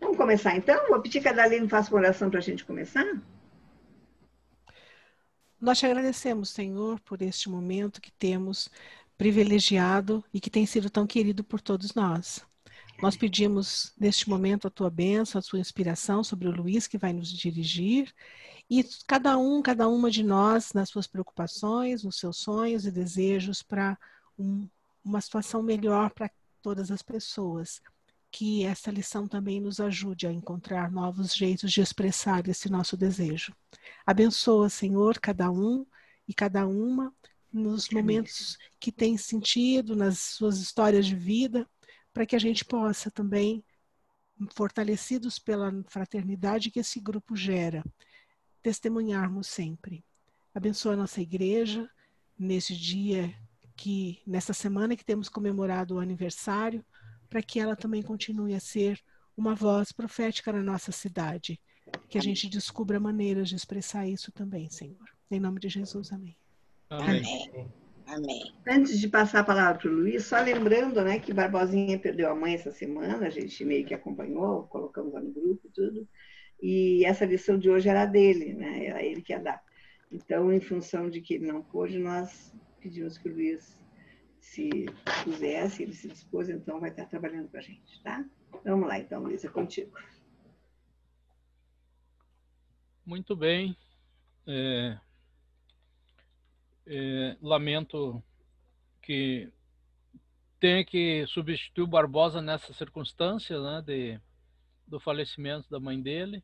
Vamos começar então? Vou pedir que a Dalene faça uma oração para a gente começar. Nós te agradecemos, Senhor, por este momento que temos privilegiado e que tem sido tão querido por todos nós. Nós pedimos neste momento a tua bênção, a tua inspiração sobre o Luiz que vai nos dirigir e cada uma de nós nas suas preocupações, nos seus sonhos e desejos para uma situação melhor para todas as pessoas. Que essa lição também nos ajude a encontrar novos jeitos de expressar esse nosso desejo. Abençoa, Senhor, cada um e cada uma nos momentos que tem sentido, nas suas histórias de vida, para que a gente possa também, fortalecidos pela fraternidade que esse grupo gera, testemunharmos sempre. Abençoa a nossa igreja nesse dia nessa semana que temos comemorado o aniversário, para que ela também continue a ser uma voz profética na nossa cidade. Que a gente descubra maneiras de expressar isso também, Senhor. Em nome de Jesus, amém. Amém. Amém. Antes de passar a palavra para o Luiz, só lembrando, né, que Barbosinha perdeu a mãe essa semana, a gente meio que acompanhou, colocamos lá no grupo e tudo, e essa lição de hoje era dele, né, era ele que ia dar. Então, em função de que ele não pôde, nós pedimos que o Luiz se pusesse, ele se dispôs, então vai estar trabalhando com a gente, tá? Vamos lá, então, Luiz, é contigo. Muito bem. Lamento que tenha que substituir o Barbosa nessa circunstância, né, do falecimento da mãe dele.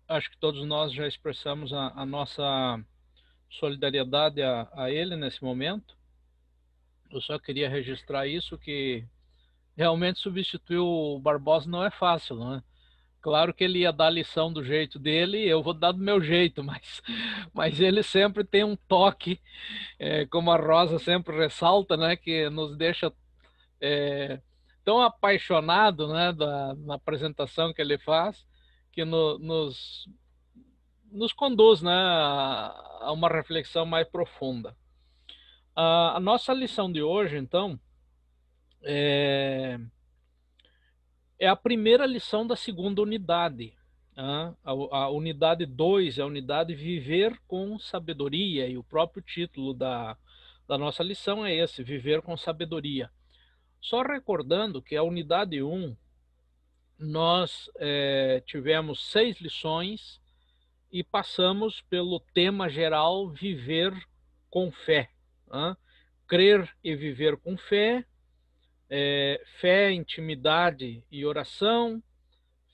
Acho que todos nós já expressamos a nossa solidariedade a ele nesse momento. Eu só queria registrar isso, que realmente substituir o Barbosa não é fácil, né? Claro que ele ia dar a lição do jeito dele, eu vou dar do meu jeito, mas ele sempre tem um toque, como a Rosa sempre ressalta, né, que nos deixa tão apaixonado, né, na apresentação que ele faz, que nos conduz, né, a uma reflexão mais profunda. A nossa lição de hoje, então, é a primeira lição da segunda unidade. A unidade 2 é a unidade Viver com Sabedoria, e o próprio título da nossa lição é esse, Viver com Sabedoria. Só recordando que a unidade 1, nós tivemos 6 lições e passamos pelo tema geral Viver com Fé. Crer e viver com fé, fé, intimidade e oração,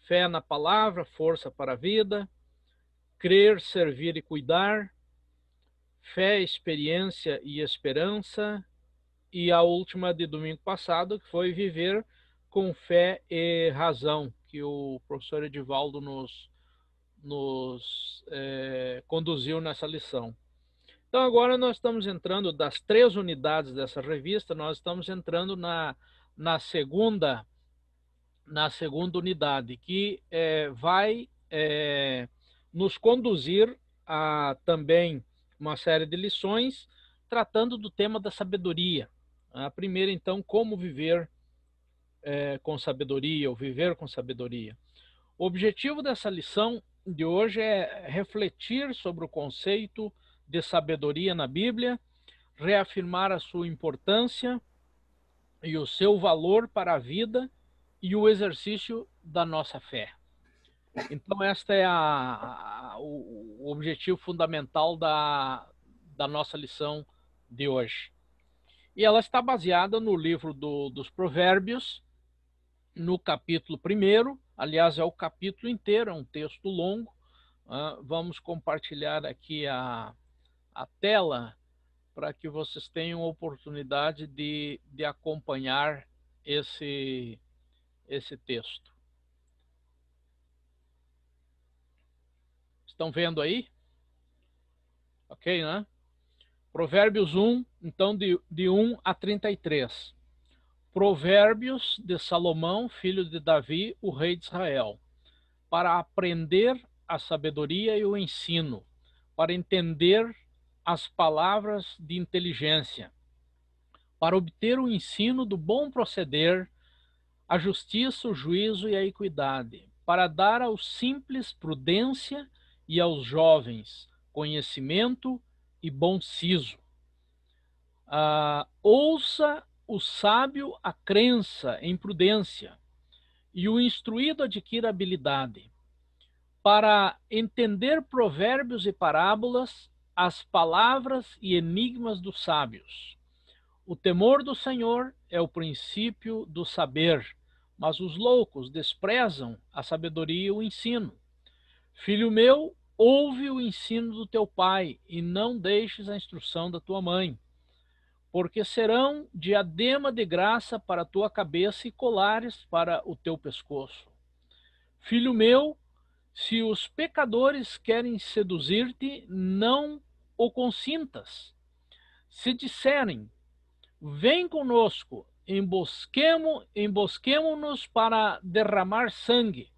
fé na palavra, força para a vida, crer, servir e cuidar, fé, experiência e esperança, e a última de domingo passado, que foi viver com fé e razão, que o professor Edivaldo nos conduziu nessa lição. Então agora nós estamos entrando, das 3 unidades dessa revista, nós estamos entrando na segunda unidade, que vai nos conduzir a também uma série de lições tratando do tema da sabedoria. A primeira, então, como viver com sabedoria, ou viver com sabedoria. O objetivo dessa lição de hoje é refletir sobre o conceito de sabedoria na Bíblia, reafirmar a sua importância e o seu valor para a vida e o exercício da nossa fé. Então, este é o objetivo fundamental da nossa lição de hoje. E ela está baseada no livro dos Provérbios, no capítulo 1, aliás, é o capítulo inteiro, é um texto longo. Vamos compartilhar aqui a tela para que vocês tenham oportunidade de acompanhar esse texto. Estão vendo aí? Ok, né? Provérbios 1, então, de 1 a 33. Provérbios de Salomão, filho de Davi, o rei de Israel, para aprender a sabedoria e o ensino, para entender as palavras de inteligência, para obter o ensino do bom proceder, a justiça, o juízo e a equidade, para dar aos simples prudência e aos jovens conhecimento e bom siso. Ouça o sábio a crença em prudência, e o instruído adquira habilidade. Para entender provérbios e parábolas, as palavras e enigmas dos sábios. O temor do Senhor é o princípio do saber, mas os loucos desprezam a sabedoria e o ensino. Filho meu, ouve o ensino do teu pai e não deixes a instrução da tua mãe, porque serão diadema de graça para a tua cabeça e colares para o teu pescoço. Filho meu, se os pecadores querem seduzir-te, não o consintas. Se disserem, vem conosco, embosquemo-nos para derramar sangue,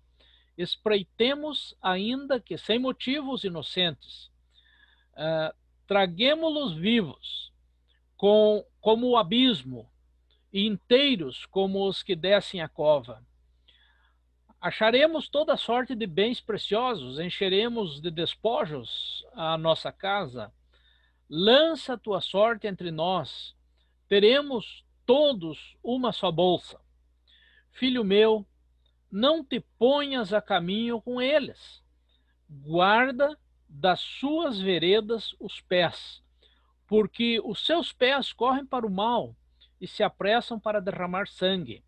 espreitemos ainda que sem motivos inocentes, traguemo-los vivos, como o abismo, e inteiros como os que descem a cova. Acharemos toda sorte de bens preciosos, encheremos de despojos a nossa casa. Lança a tua sorte entre nós, teremos todos uma só bolsa. Filho meu, não te ponhas a caminho com eles. Guarda das suas veredas os pés, porque os seus pés correm para o mal e se apressam para derramar sangue.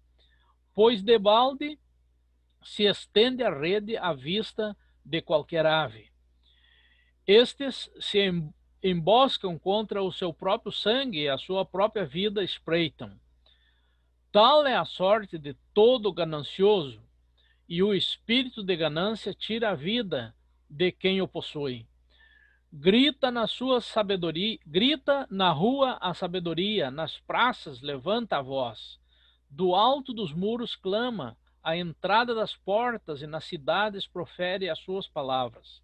Pois debalde se estende a rede à vista de qualquer ave. Estes se emboscam contra o seu próprio sangue e a sua própria vida espreitam. Tal é a sorte de todo ganancioso, e o espírito de ganância tira a vida de quem o possui. Grita na rua a sabedoria, nas praças levanta a voz. Do alto dos muros clama, à entrada das portas e nas cidades profere as suas palavras.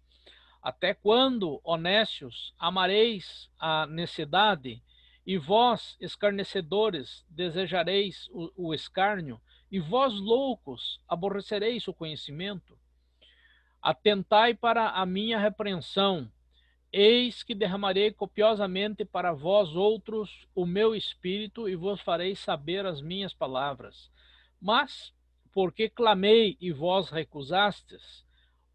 Até quando, honestos, amareis a necessidade, e vós, escarnecedores, desejareis o escárnio, e vós, loucos, aborrecereis o conhecimento? Atentai para a minha repreensão, eis que derramarei copiosamente para vós outros o meu espírito, e vos farei saber as minhas palavras. Mas, porque clamei e vós recusastes,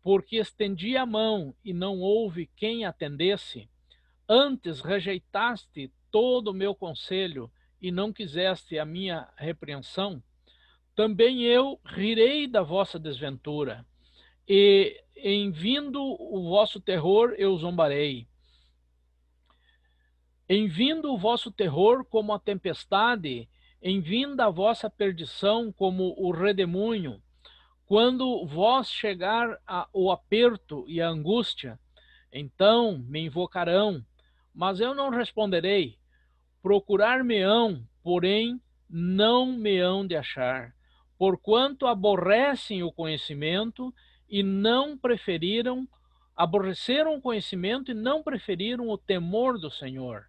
porque estendi a mão e não houve quem atendesse, antes rejeitaste todo o meu conselho e não quiseste a minha repreensão, também eu rirei da vossa desventura, e em vindo o vosso terror eu zombarei. Em vindo o vosso terror como a tempestade, em vinda a vossa perdição como o redemoinho, quando vós chegar o aperto e a angústia, então me invocarão, mas eu não responderei. Procurar-me-ão, porém não me hão de achar, porquanto aborrecem o conhecimento e não aborreceram o conhecimento e não preferiram o temor do Senhor.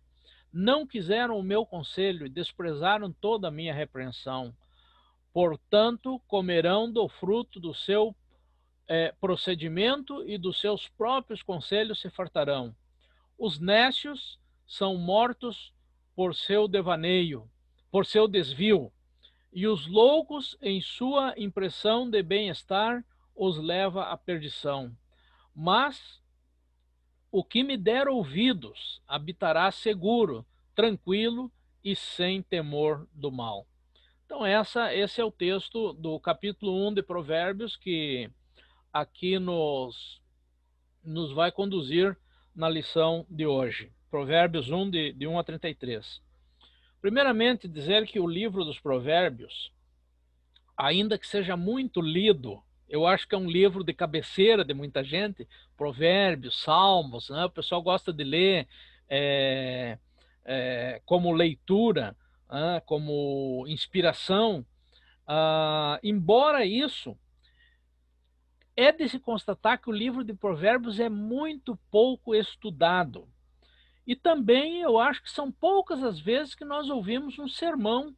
Não quiseram o meu conselho e desprezaram toda a minha repreensão. Portanto, comerão do fruto do seu procedimento e dos seus próprios conselhos se fartarão. Os nécios são mortos por seu devaneio, por seu desvio, e os loucos, em sua impressão de bem-estar, os leva à perdição. Mas o que me der ouvidos habitará seguro, tranquilo e sem temor do mal. Então, esse é o texto do capítulo 1 de Provérbios, que aqui nos vai conduzir na lição de hoje. Provérbios 1, de 1 a 33. Primeiramente, dizer que o livro dos Provérbios, ainda que seja muito lido, eu acho que é um livro de cabeceira de muita gente, Provérbios, Salmos, né? O pessoal gosta de ler como leitura, como inspiração. Embora isso, é de se constatar que o livro de Provérbios é muito pouco estudado. E também eu acho que são poucas as vezes que nós ouvimos um sermão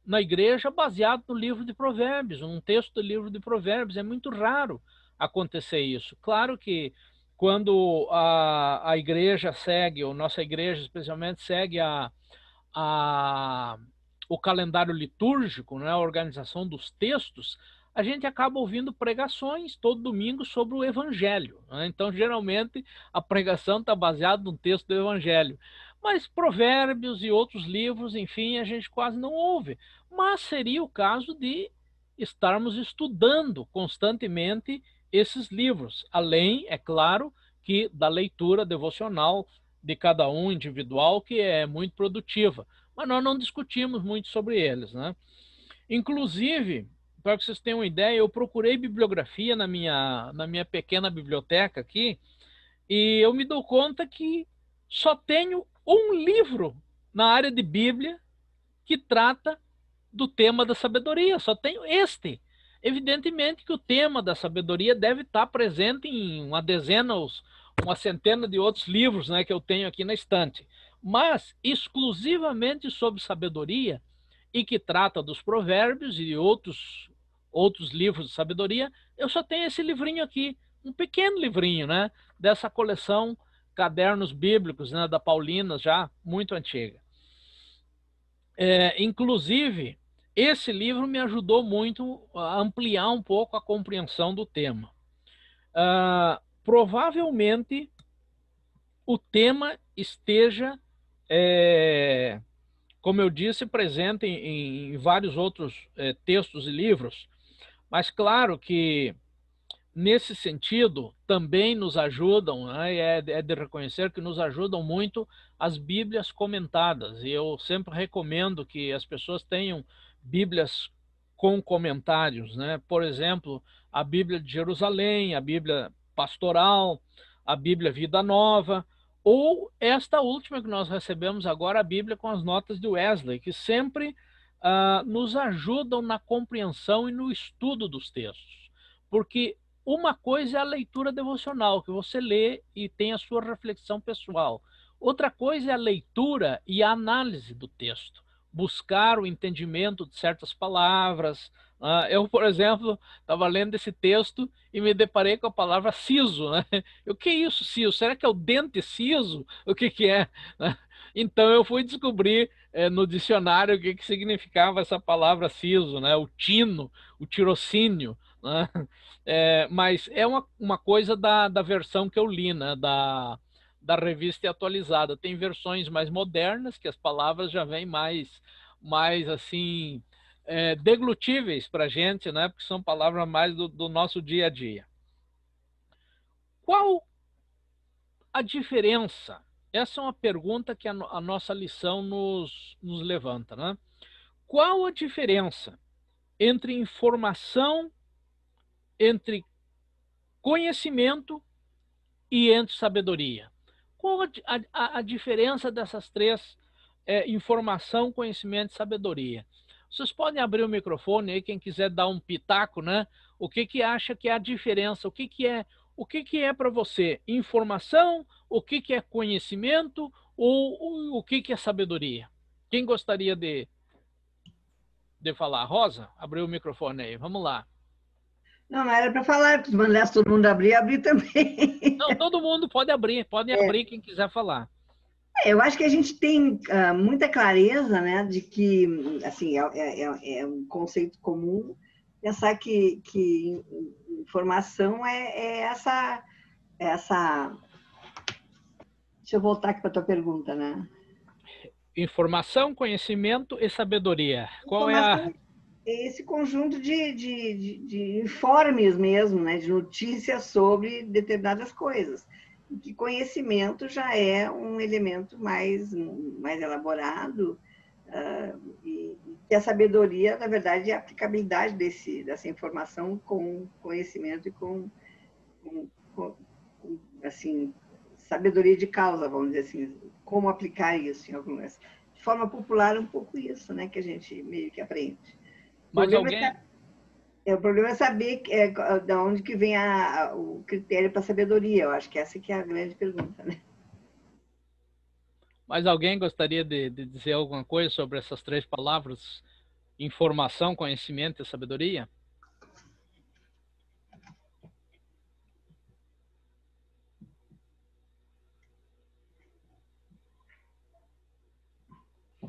na igreja baseado no livro de Provérbios, um texto do livro de Provérbios. É muito raro acontecer isso. Claro que quando a igreja segue, ou nossa igreja especialmente, segue o calendário litúrgico, né, a organização dos textos, a gente acaba ouvindo pregações todo domingo sobre o Evangelho, né? Então, geralmente, a pregação está baseada num texto do Evangelho. Mas Provérbios e outros livros, enfim, a gente quase não ouve. Mas seria o caso de estarmos estudando constantemente esses livros, além, é claro, que da leitura devocional de cada um individual, que é muito produtiva. Mas nós não discutimos muito sobre eles, né? Inclusive, para que vocês tenham uma ideia, eu procurei bibliografia na minha pequena biblioteca aqui, e eu me dou conta que só tenho um livro na área de Bíblia que trata do tema da sabedoria. Só tenho este. Evidentemente que o tema da sabedoria deve estar presente em uma dezena ou uma centena de outros livros, né, que eu tenho aqui na estante. Mas, exclusivamente sobre sabedoria, e que trata dos provérbios e outros livros de sabedoria, eu só tenho esse livrinho aqui, um pequeno livrinho, né, dessa coleção Cadernos Bíblicos, né, da Paulina, já muito antiga. Inclusive, esse livro me ajudou muito a ampliar um pouco a compreensão do tema. Provavelmente, o tema esteja, como eu disse, presente em vários outros textos e livros, mas claro que, nesse sentido, também nos ajudam, né, é de reconhecer que nos ajudam muito as Bíblias comentadas, e eu sempre recomendo que as pessoas tenham Bíblias com comentários, né? Por exemplo, a Bíblia de Jerusalém, a Bíblia Pastoral, a Bíblia Vida Nova, ou esta última que nós recebemos agora, a Bíblia com as notas de Wesley, que sempre nos ajudam na compreensão e no estudo dos textos. Porque uma coisa é a leitura devocional, que você lê e tem a sua reflexão pessoal. Outra coisa é a leitura e a análise do texto. Buscar o entendimento de certas palavras. Eu, por exemplo, estava lendo esse texto e me deparei com a palavra siso, né? O que é isso, siso? Será que é o dente siso? O que é? Então eu fui descobrir no dicionário o que significava essa palavra siso, né? O tino, o tirocínio, né? Mas é uma coisa da versão que eu li, né? Da revista atualizada. Tem versões mais modernas, que as palavras já vêm mais assim, deglutíveis para a gente, né? Porque são palavras mais do nosso dia a dia. Qual a diferença? Essa é uma pergunta que a nossa lição nos levanta, né? Qual a diferença entre informação, entre conhecimento e entre sabedoria? Qual a diferença dessas três, informação, conhecimento e sabedoria? Vocês podem abrir o microfone aí, quem quiser dar um pitaco, né? O que acha que é a diferença? O que é para você informação? O que é conhecimento? Ou o que é sabedoria? Quem gostaria de falar? Rosa, abriu o microfone aí. Vamos lá. Não era para falar, se mandasse todo mundo abrir também. Não, todo mundo pode abrir quem quiser falar. Eu acho que a gente tem muita clareza, né, de que, assim, é um conceito comum pensar que informação é essa... Deixa eu voltar aqui para a tua pergunta, né? Informação, conhecimento e sabedoria. Qual é a... Esse conjunto de informes mesmo, né, de notícias sobre determinadas coisas. E que conhecimento já é um elemento mais elaborado, e que a sabedoria, na verdade, é a aplicabilidade dessa informação com conhecimento e com assim, sabedoria de causa, vamos dizer assim, como aplicar isso em algumas... De forma popular, um pouco isso, né, que a gente meio que aprende. O problema é saber de onde que vem o critério para a sabedoria. Eu acho que essa que é a grande pergunta, né? Mas alguém gostaria de dizer alguma coisa sobre essas três palavras? informação, conhecimento e sabedoria?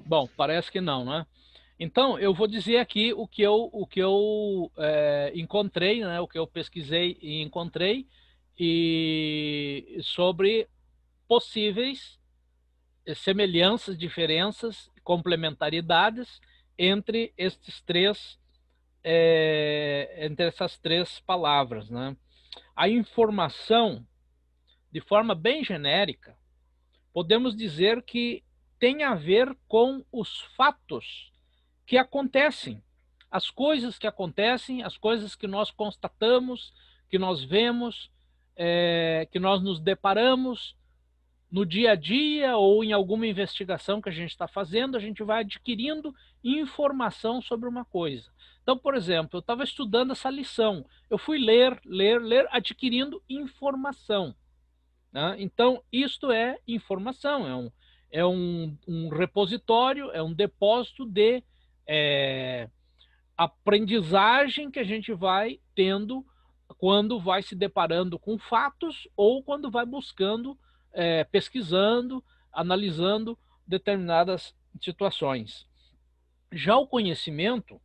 Bom, parece que não, né? Então, eu vou dizer aqui o que eu encontrei, né? O que eu pesquisei e encontrei e sobre possíveis semelhanças, diferenças, complementaridades entre entre essas três palavras, né? A informação, de forma bem genérica, podemos dizer que tem a ver com os fatos que acontecem, as coisas que acontecem, as coisas que nós constatamos, que nós vemos, que nós nos deparamos no dia a dia ou em alguma investigação que a gente está fazendo, a gente vai adquirindo informação sobre uma coisa. Então, por exemplo, eu estava estudando essa lição, eu fui ler, adquirindo informação, né? Então, isto é informação, é um repositório, é um depósito de aprendizagem que a gente vai tendo quando vai se deparando com fatos ou quando vai buscando, pesquisando, analisando determinadas situações. Já o conhecimento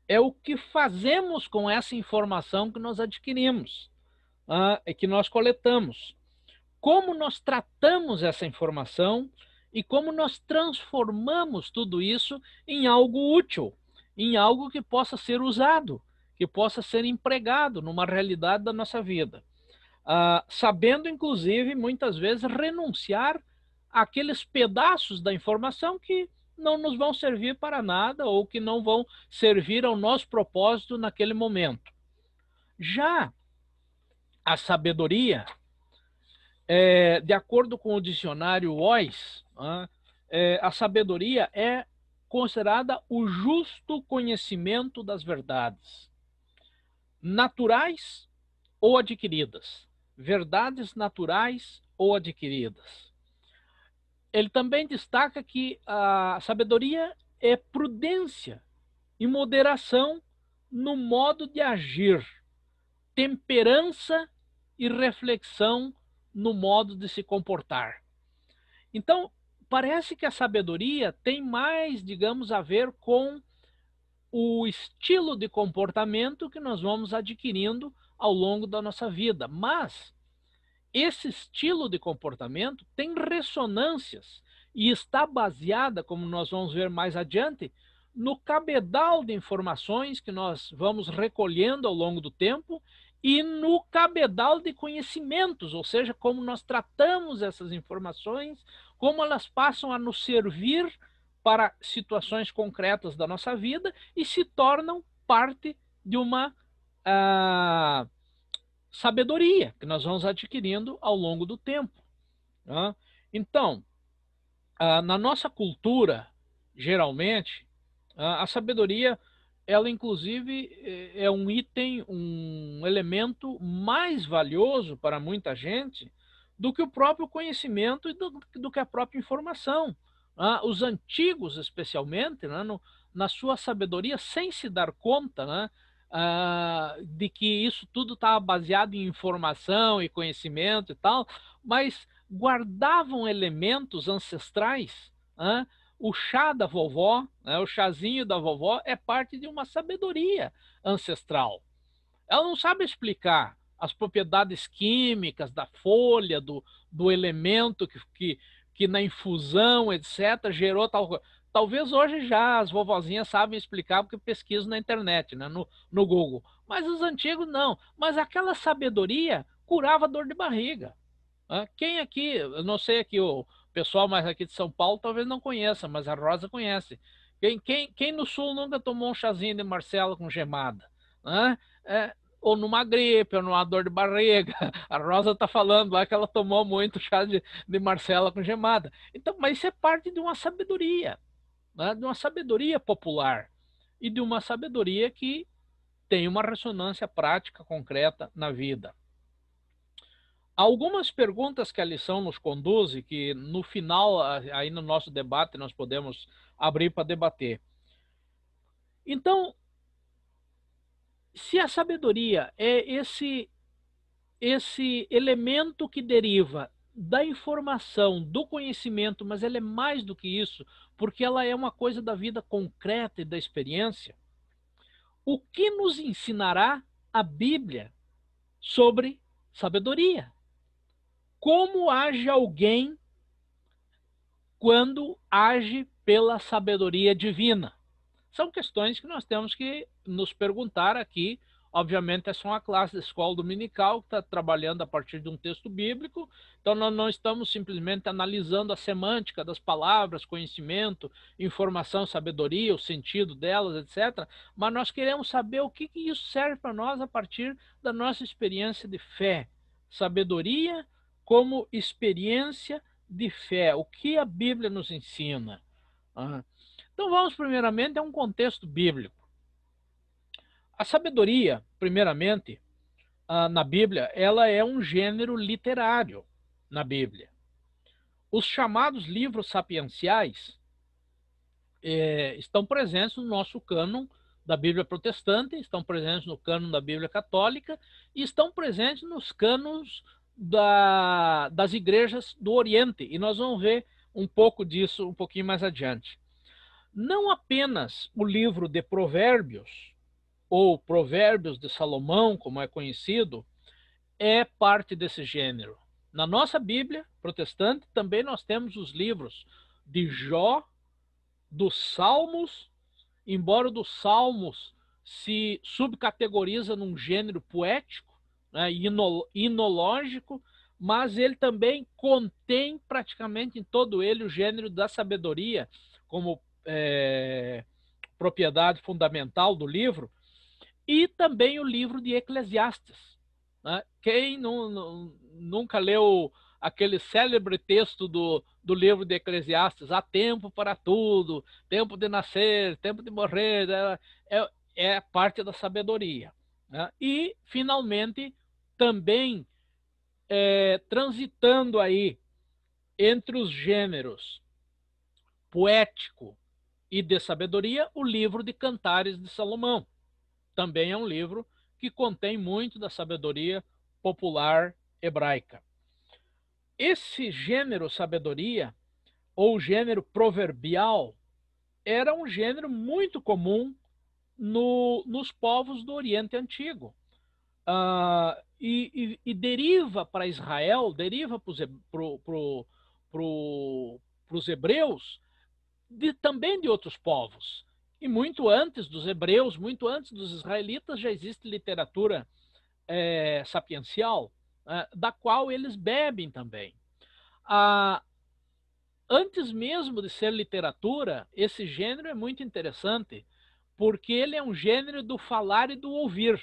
é o que fazemos com essa informação que nós adquirimos, que nós coletamos. Como nós tratamos essa informação e como nós transformamos tudo isso em algo útil, em algo que possa ser usado, que possa ser empregado numa realidade da nossa vida. Sabendo, inclusive, muitas vezes, renunciar àqueles pedaços da informação que não nos vão servir para nada ou que não vão servir ao nosso propósito naquele momento. Já a sabedoria, de acordo com o dicionário Ois, a sabedoria é considerada o justo conhecimento das verdades, naturais ou adquiridas. Verdades naturais ou adquiridas. Ele também destaca que a sabedoria é prudência e moderação no modo de agir, temperança e reflexão no modo de se comportar. Então, parece que a sabedoria tem mais, digamos, a ver com o estilo de comportamento que nós vamos adquirindo ao longo da nossa vida. Mas esse estilo de comportamento tem ressonâncias e está baseada, como nós vamos ver mais adiante, no cabedal de informações que nós vamos recolhendo ao longo do tempo e no cabedal de conhecimentos, ou seja, como nós tratamos essas informações, como elas passam a nos servir para situações concretas da nossa vida e se tornam parte de uma sabedoria que nós vamos adquirindo ao longo do tempo. Né? Então, na nossa cultura, geralmente, a sabedoria, ela inclusive é um item, um elemento mais valioso para muita gente do que o próprio conhecimento e do que a própria informação. Os antigos, especialmente, né, na sua sabedoria, sem se dar conta, né, de que isso tudo estava baseado em informação e conhecimento e tal, mas guardavam elementos ancestrais. O chá da vovó, né, o chazinho da vovó é parte de uma sabedoria ancestral. Ela não sabe explicar as propriedades químicas da folha, do elemento que na infusão, etc., gerou tal coisa. Talvez hoje já as vovozinhas sabem explicar porque pesquisam na internet, né, no Google. Mas os antigos não. Mas aquela sabedoria curava dor de barriga. Quem aqui, eu não sei aqui, o pessoal mais aqui de São Paulo talvez não conheça, mas a Rosa conhece. Quem no Sul nunca tomou um chazinho de Marcela com gemada? Ou numa gripe, ou numa dor de barriga. A Rosa está falando lá que ela tomou muito chá de Marcela com gemada. Então, mas isso é parte de uma sabedoria, né? De uma sabedoria popular e de uma sabedoria que tem uma ressonância prática, concreta na vida. Algumas perguntas que a lição nos conduz e que no final, aí no nosso debate, nós podemos abrir para debater. Então, se a sabedoria é esse elemento que deriva da informação, do conhecimento, mas ela é mais do que isso, porque ela é uma coisa da vida concreta e da experiência, o que nos ensinará a Bíblia sobre sabedoria? Como age alguém quando age pela sabedoria divina? São questões que nós temos que nos perguntar aqui. Obviamente, essa é uma classe da escola dominical que está trabalhando a partir de um texto bíblico, então nós não estamos simplesmente analisando a semântica das palavras, conhecimento, informação, sabedoria, o sentido delas, etc., mas nós queremos saber o que isso serve para nós a partir da nossa experiência de fé. Sabedoria como experiência de fé, o que a Bíblia nos ensina. Então vamos primeiramente a um contexto bíblico. A sabedoria, primeiramente, na Bíblia, ela é um gênero literário na Bíblia. Os chamados livros sapienciais estão presentes no nosso cânon da Bíblia protestante, estão presentes no cânon da Bíblia católica e estão presentes nos cânones das igrejas do Oriente. E nós vamos ver um pouco disso um pouquinho mais adiante. Não apenas o livro de Provérbios, ou Provérbios de Salomão, como é conhecido, é parte desse gênero. Na nossa Bíblia protestante também nós temos os livros de Jó, dos Salmos, embora dos Salmos se subcategoriza num gênero poético, né, inológico, mas ele também contém praticamente em todo ele o gênero da sabedoria, como propriedade fundamental do livro, e também o livro de Eclesiastes. Né? Quem nunca leu aquele célebre texto do livro de Eclesiastes, há tempo para tudo, tempo de nascer, tempo de morrer, é parte da sabedoria. Né? E, finalmente, também transitando aí entre os gêneros poético e de sabedoria, o livro de Cantares de Salomão. Também é um livro que contém muito da sabedoria popular hebraica. Esse gênero sabedoria, ou gênero proverbial, era um gênero muito comum nos povos do Oriente Antigo. E deriva para Israel, deriva para os hebreus, também de outros povos. E muito antes dos hebreus, muito antes dos israelitas, já existe literatura sapiencial, da qual eles bebem também. Antes mesmo de ser literatura, esse gênero é muito interessante, porque ele é um gênero do falar e do ouvir.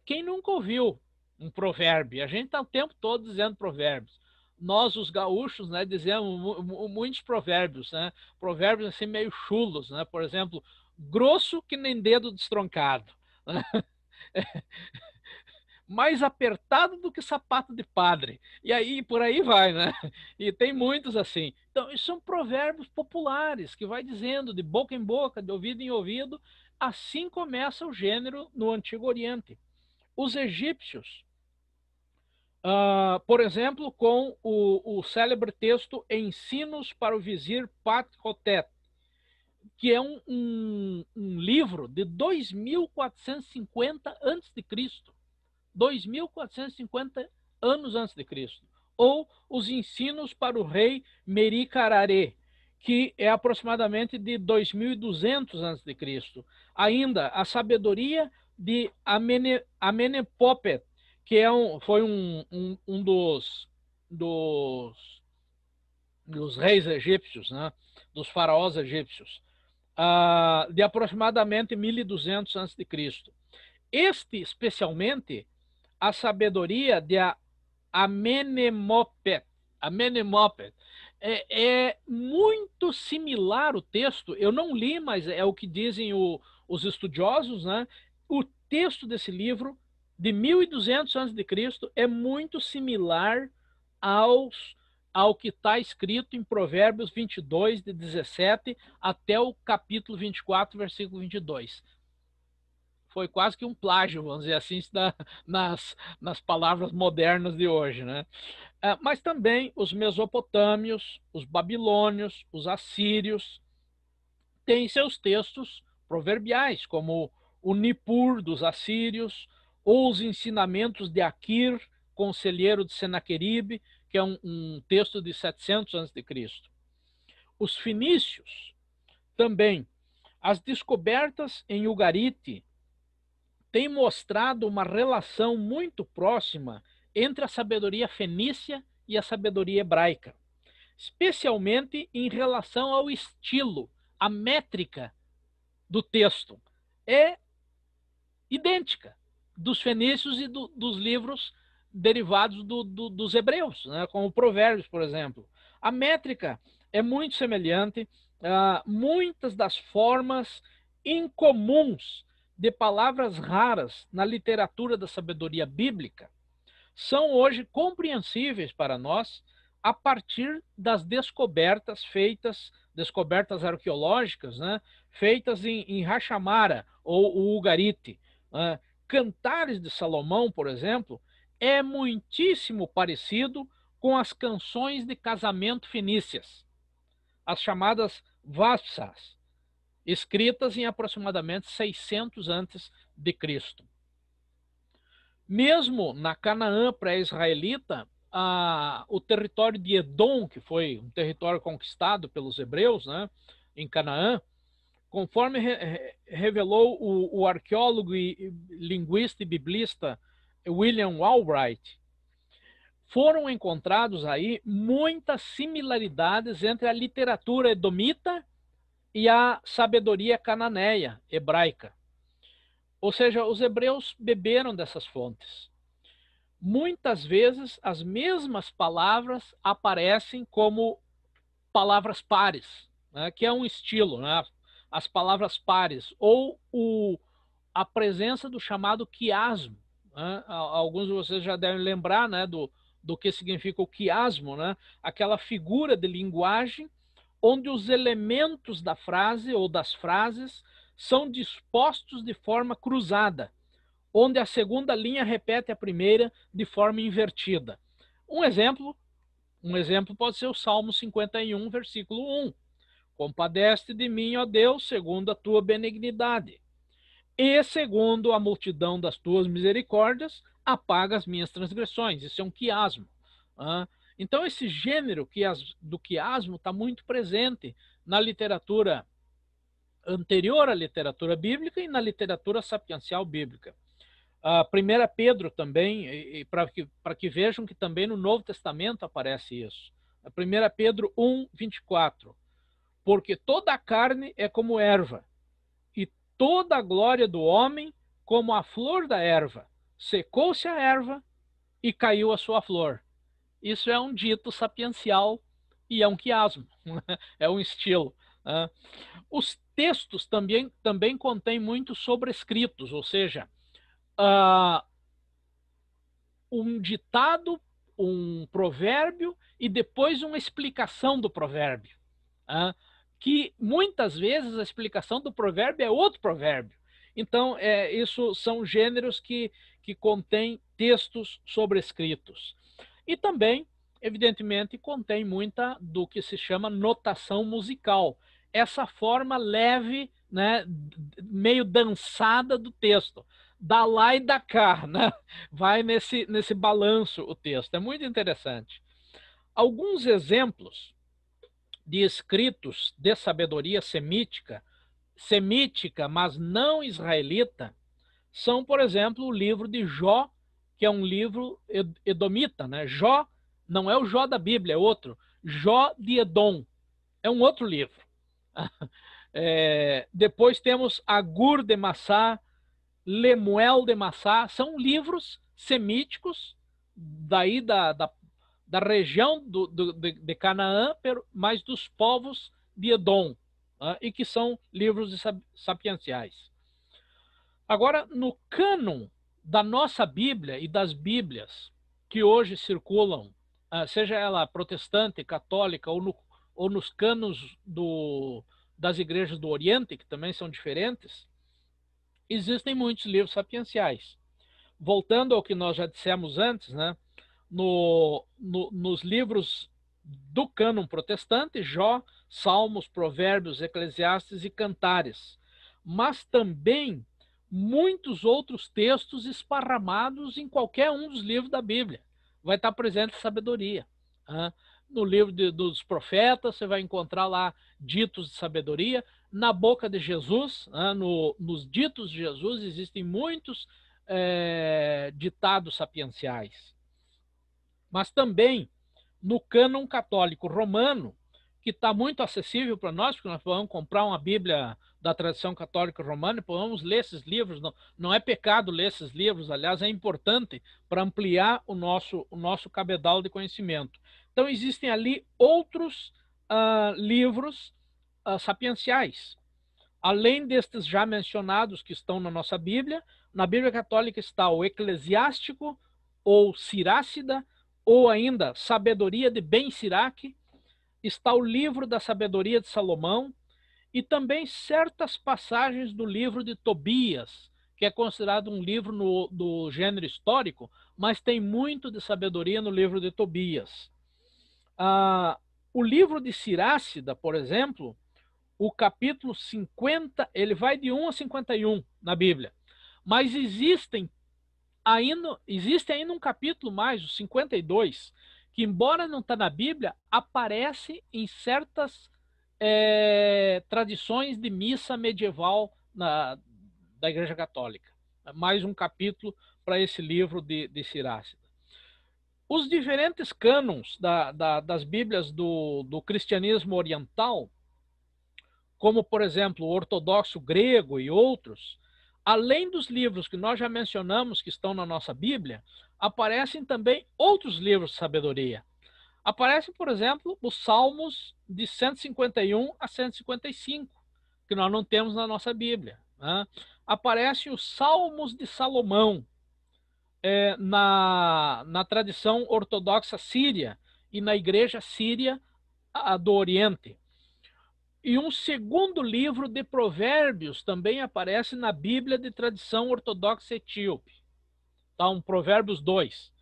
Quem nunca ouviu um provérbio? A gente está o tempo todo dizendo provérbios. Nós, os gaúchos, né, dizemos muitos provérbios, né? Provérbios assim meio chulos, né? Por exemplo, grosso que nem dedo destroncado, né? Mais apertado do que sapato de padre. E aí, por aí vai, né? E tem muitos assim. Então, isso são provérbios populares, que vai dizendo de boca em boca, de ouvido em ouvido. Assim começa o gênero no Antigo Oriente. Os egípcios, por exemplo, com o célebre texto Ensinos para o Vizir Ptah-hotep, que é um livro de 2450 a.C., 2450 anos antes de Cristo, ou os Ensinos para o rei Meri-Cararé, que é aproximadamente de 2200 a.C. Ainda a sabedoria de Amenemopet, que foi um dos reis egípcios, né? Dos faraós egípcios, de aproximadamente 1200 a.C. Este, especialmente, a sabedoria de Amenemopet. É muito similar o texto, eu não li, mas é o que dizem os estudiosos, né? O texto desse livro, de 1200 a.C., é muito similar aos ao que está escrito em Provérbios 22, de 17 até o capítulo 24, versículo 22. Foi quase que um plágio, vamos dizer assim, nas palavras modernas de hoje, né? Mas também os mesopotâmios, os babilônios, os assírios têm seus textos proverbiais, como o Nippur dos assírios, ou os ensinamentos de Aquir, conselheiro de Senaqueribe, que é um texto de 700 a.C. Os fenícios também. As descobertas em Ugarite têm mostrado uma relação muito próxima entre a sabedoria fenícia e a sabedoria hebraica, especialmente em relação ao estilo, a métrica do texto. É idêntica dos fenícios e dos livros derivados dos hebreus, né, como Provérbios, por exemplo. A métrica é muito semelhante. Muitas das formas incomuns de palavras raras na literatura da sabedoria bíblica são hoje compreensíveis para nós a partir das descobertas arqueológicas, né, feitas em Rachamara ou o Ugarite. Cantares de Salomão, por exemplo, é muitíssimo parecido com as canções de casamento fenícias, as chamadas Vapsas, escritas em aproximadamente 600 a.C. Mesmo na Canaã pré-israelita, o território de Edom, que foi um território conquistado pelos hebreus, né, em Canaã, conforme revelou o arqueólogo e linguista e biblista William Albright, foram encontrados aí muitas similaridades entre a literatura edomita e a sabedoria cananeia, hebraica. Ou seja, os hebreus beberam dessas fontes. Muitas vezes as mesmas palavras aparecem como palavras pares, né, que é um estilo, né, as palavras pares, ou a presença do chamado quiasmo. Né? Alguns de vocês já devem lembrar, né, do que significa o quiasmo, né? Aquela figura de linguagem onde os elementos da frase ou das frases são dispostos de forma cruzada, onde a segunda linha repete a primeira de forma invertida. Um exemplo pode ser o Salmo 51, versículo 1. Compadece de mim, ó Deus, segundo a tua benignidade, e segundo a multidão das tuas misericórdias, apaga as minhas transgressões. Isso é um quiasmo. Então, esse gênero do quiasmo está muito presente na literatura anterior à literatura bíblica e na literatura sapiencial bíblica. 1 Pedro também, para que vejam que também no Novo Testamento aparece isso. 1 Pedro 1, 24. Porque toda a carne é como erva, e toda a glória do homem como a flor da erva. Secou-se a erva e caiu a sua flor. Isso é um dito sapiencial e é um quiasmo, é um estilo. Os textos também contêm muitos sobrescritos, ou seja, um ditado, um provérbio e depois uma explicação do provérbio. Que muitas vezes a explicação do provérbio é outro provérbio. Então, isso são gêneros que contêm textos sobrescritos. E também, evidentemente, contém muita do que se chama notação musical. Essa forma leve, né, meio dançada do texto. Dá lá e dá cá, né? Vai nesse balanço o texto. É muito interessante. Alguns exemplos de escritos de sabedoria semítica, mas não israelita, são, por exemplo, o livro de Jó, que é um livro edomita, né? Jó não é o Jó da Bíblia, é outro. Jó de Edom, é um outro livro. Depois temos Agur de Massá, Lemuel de Massá, são livros semíticos daí da região de Canaã, mas dos povos de Edom, e que são livros sapienciais. Agora, no cânon da nossa Bíblia e das Bíblias que hoje circulam seja ela protestante, católica ou nos cânones das igrejas do Oriente, que também são diferentes, existem muitos livros sapienciais. Voltando ao que nós já dissemos antes, né? Nos livros do cânon protestante, Jó, Salmos, Provérbios, Eclesiastes e Cantares, mas também muitos outros textos esparramados em qualquer um dos livros da Bíblia. Vai estar presente a sabedoria. No livro dos profetas, você vai encontrar lá ditos de sabedoria. Na boca de Jesus, nos ditos de Jesus, existem muitos ditados sapienciais. Mas também no cânon católico romano, que está muito acessível para nós, porque nós podemos comprar uma Bíblia da tradição católica romana e podemos ler esses livros. Não é pecado ler esses livros, aliás, é importante para ampliar o nosso cabedal de conhecimento. Então, existem ali outros livros sapienciais. Além destes já mencionados que estão na nossa Bíblia, na Bíblia Católica está o Eclesiástico, ou Sirácida, ou ainda Sabedoria de Ben Siraque, está o livro da Sabedoria de Salomão, e também certas passagens do livro de Tobias, que é considerado um livro do gênero histórico, mas tem muito de sabedoria no livro de Tobias. O livro de Sirácida, por exemplo, o capítulo 50, ele vai de 1 a 51 na Bíblia. Mas existe ainda um capítulo mais, o 52, que embora não está na Bíblia, aparece em certas tradições de missa medieval da Igreja Católica. Mais um capítulo para esse livro de Sirácida. Os diferentes cânons das Bíblias do cristianismo oriental, como, por exemplo, o ortodoxo grego e outros, além dos livros que nós já mencionamos que estão na nossa Bíblia, aparecem também outros livros de sabedoria. Aparecem, por exemplo, os Salmos de 151 a 155, que nós não temos na nossa Bíblia. Aparecem os Salmos de Salomão, na tradição ortodoxa síria e na igreja síria do Oriente. E um segundo livro de Provérbios também aparece na Bíblia de tradição ortodoxa etíope. Tá? Um Provérbios 2.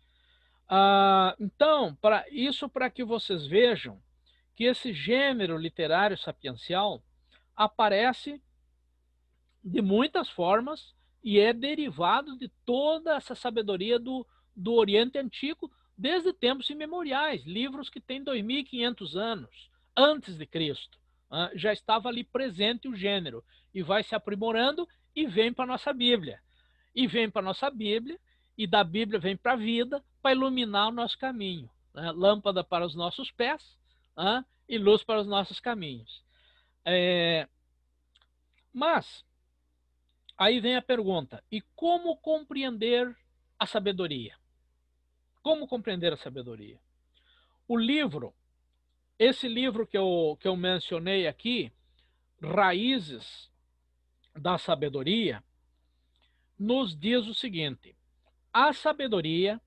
Então, para que vocês vejam que esse gênero literário sapiencial aparece de muitas formas e é derivado de toda essa sabedoria do Oriente Antigo desde tempos imemoriais, livros que têm 2.500 anos antes de Cristo. Já estava ali presente o gênero e vai se aprimorando e vem para a nossa Bíblia. E vem para a nossa Bíblia e da Bíblia vem para a vida para iluminar o nosso caminho. Lâmpada para os nossos pés e luz para os nossos caminhos. Mas aí vem a pergunta, e como compreender a sabedoria? Como compreender a sabedoria? Esse livro que eu mencionei aqui, Raízes da Sabedoria, nos diz o seguinte: a sabedoria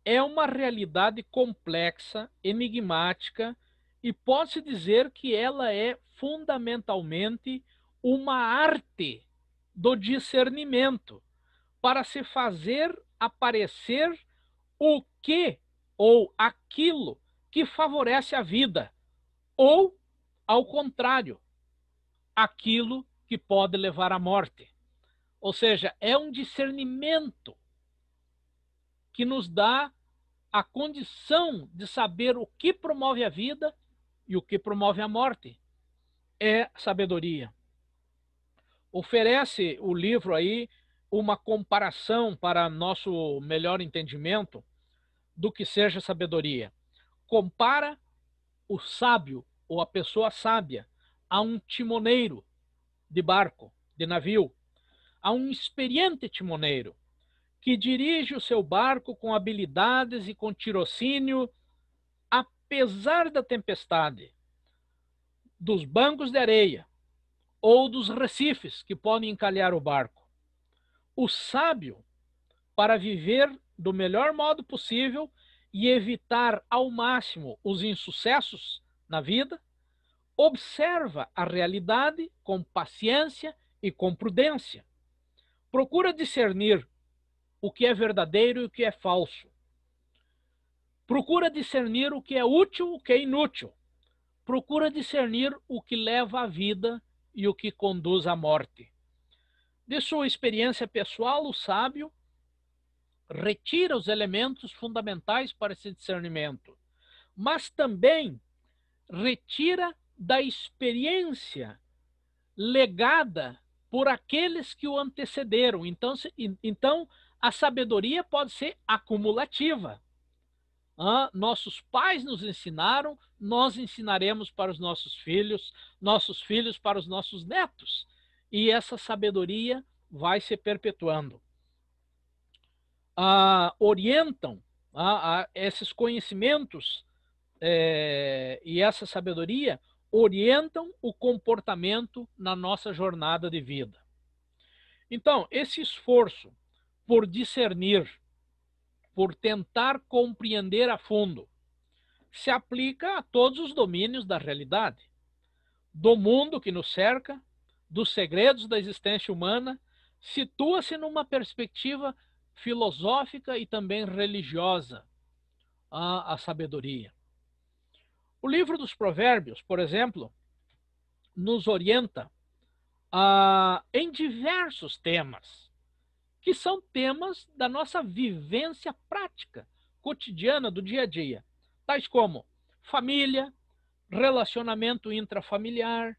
é uma realidade complexa, enigmática, e pode-se dizer que ela é fundamentalmente uma arte do discernimento, para se fazer aparecer o que ou aquilo que favorece a vida, ou, ao contrário, aquilo que pode levar à morte. Ou seja, é um discernimento que nos dá a condição de saber o que promove a vida e o que promove a morte. É sabedoria. Oferece o livro aí uma comparação para nosso melhor entendimento do que seja sabedoria. Compara o sábio ou a pessoa sábia a um timoneiro de barco, de navio, a um experiente timoneiro que dirige o seu barco com habilidades e com tirocínio, apesar da tempestade, dos bancos de areia ou dos recifes que podem encalhar o barco. O sábio, para viver do melhor modo possível e evitar ao máximo os insucessos na vida, observa a realidade com paciência e com prudência. Procura discernir o que é verdadeiro e o que é falso. Procura discernir o que é útil e o que é inútil. Procura discernir o que leva à vida e o que conduz à morte. De sua experiência pessoal, o sábio retira os elementos fundamentais para esse discernimento, mas também retira da experiência legada por aqueles que o antecederam. Então a sabedoria pode ser acumulativa. Nossos pais nos ensinaram, nós ensinaremos para os nossos filhos para os nossos netos. E essa sabedoria vai se perpetuando. Orientam esses conhecimentos e essa sabedoria orientam o comportamento na nossa jornada de vida. Então, esse esforço por discernir, por tentar compreender a fundo, se aplica a todos os domínios da realidade, do mundo que nos cerca, dos segredos da existência humana, situa-se numa perspectiva filosófica e também religiosa a sabedoria. O livro dos Provérbios, por exemplo, nos orienta em diversos temas, que são temas da nossa vivência prática, cotidiana, do dia a dia, tais como família, relacionamento intrafamiliar,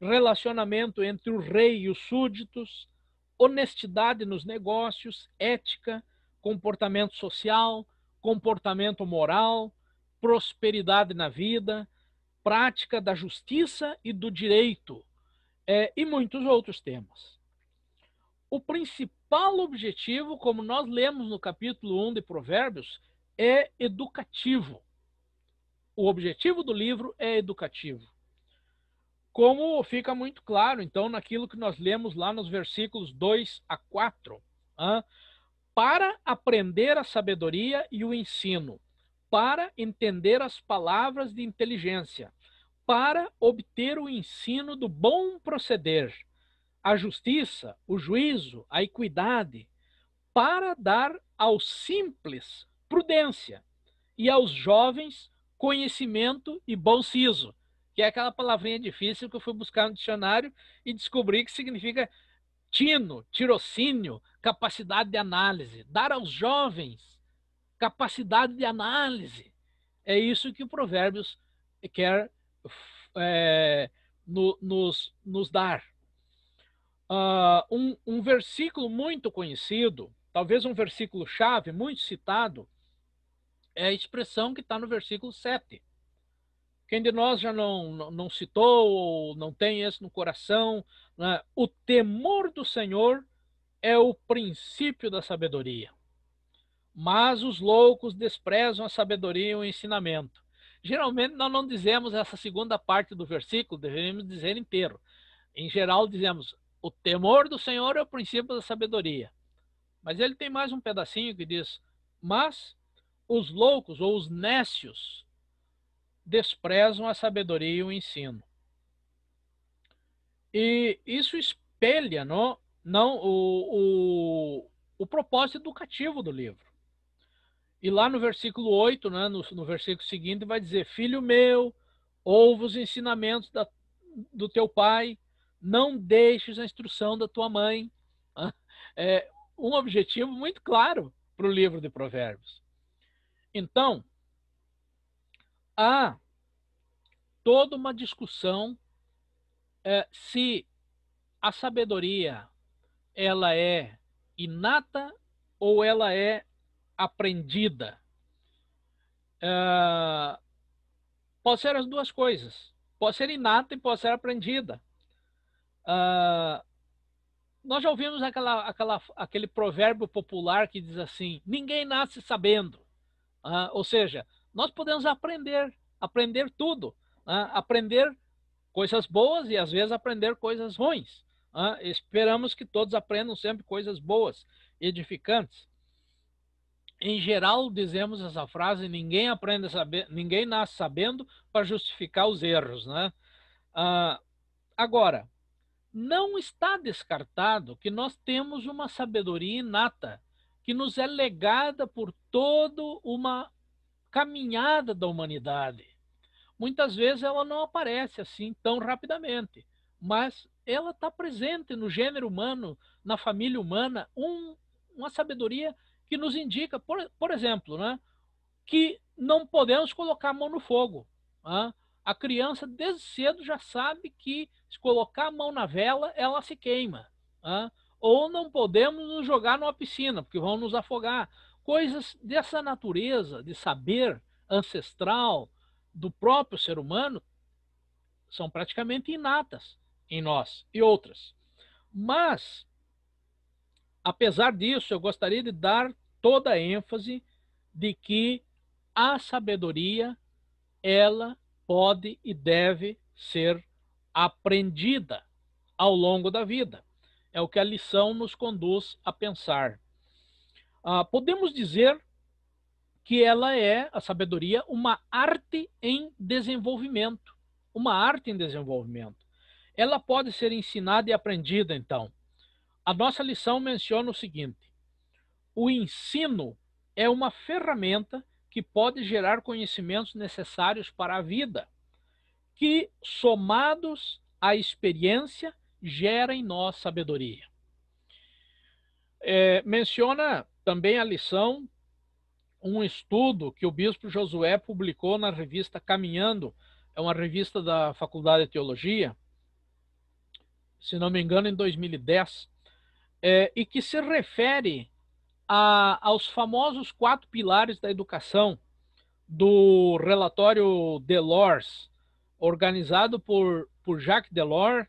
relacionamento entre o rei e os súditos, honestidade nos negócios, ética, comportamento social, comportamento moral, prosperidade na vida, prática da justiça e do direito, e muitos outros temas. O principal objetivo, como nós lemos no capítulo 1 de Provérbios, é educativo. O objetivo do livro é educativo. Como fica muito claro, então, naquilo que nós lemos lá nos versículos 2 a 4. Para aprender a sabedoria e o ensino, para entender as palavras de inteligência, para obter o ensino do bom proceder, a justiça, o juízo, a equidade, para dar aos simples prudência e aos jovens conhecimento e bom siso, que é aquela palavrinha difícil que eu fui buscar no dicionário e descobri que significa tino, tirocínio, capacidade de análise. Dar aos jovens capacidade de análise. É isso que o Provérbios quer nos dar. Um versículo muito conhecido, talvez um versículo chave, muito citado, é a expressão que está no versículo 7. Quem de nós já não citou ou não tem isso no coração? Né? O temor do Senhor é o princípio da sabedoria, mas os loucos desprezam a sabedoria e o ensinamento. Geralmente nós não dizemos essa segunda parte do versículo, devemos dizer inteiro. Em geral dizemos, o temor do Senhor é o princípio da sabedoria. Mas ele tem mais um pedacinho que diz, mas os loucos ou os nécios desprezam a sabedoria e o ensino. E isso espelha o propósito educativo do livro. E lá no versículo 8, né, no versículo seguinte, vai dizer, filho meu, ouve os ensinamentos do teu pai, não deixes a instrução da tua mãe. É um objetivo muito claro para o livro de Provérbios. Então, há toda uma discussão se a sabedoria ela é inata ou ela é aprendida. Pode ser as duas coisas. Pode ser inata e pode ser aprendida. Nós já ouvimos aquele provérbio popular que diz assim, ninguém nasce sabendo. Ou seja, nós podemos aprender tudo. Aprender coisas boas e às vezes aprender coisas ruins. Esperamos que todos aprendam sempre coisas boas, edificantes. em geral, dizemos essa frase: ninguém aprende a saber, ninguém nasce sabendo para justificar os erros, né? Agora, não está descartado que nós temos uma sabedoria inata que nos é legada por toda uma caminhada da humanidade. Muitas vezes ela não aparece assim tão rapidamente, mas ela está presente no gênero humano, na família humana, uma sabedoria que nos indica, por exemplo, né, que não podemos colocar a mão no fogo. Né? A criança, desde cedo, já sabe que se colocar a mão na vela, ela se queima. Né? Ou não podemos nos jogar numa piscina, porque vão nos afogar. Coisas dessa natureza, de saber ancestral do próprio ser humano, são praticamente inatas em nós e outras. Mas, apesar disso, eu gostaria de dar toda a ênfase de que a sabedoria, ela pode e deve ser aprendida ao longo da vida. É o que a lição nos conduz a pensar. Podemos dizer que ela é, a sabedoria, uma arte em desenvolvimento. Uma arte em desenvolvimento. Ela pode ser ensinada e aprendida, então. A nossa lição menciona o seguinte: o ensino é uma ferramenta que pode gerar conhecimentos necessários para a vida, que, somados à experiência, gera em nós sabedoria. Menciona também a lição um estudo que o bispo Josué publicou na revista Caminhando, é uma revista da Faculdade de Teologia, se não me engano, em 2010, e que se refere aos famosos 4 pilares da educação do relatório Delors, organizado por Jacques Delors.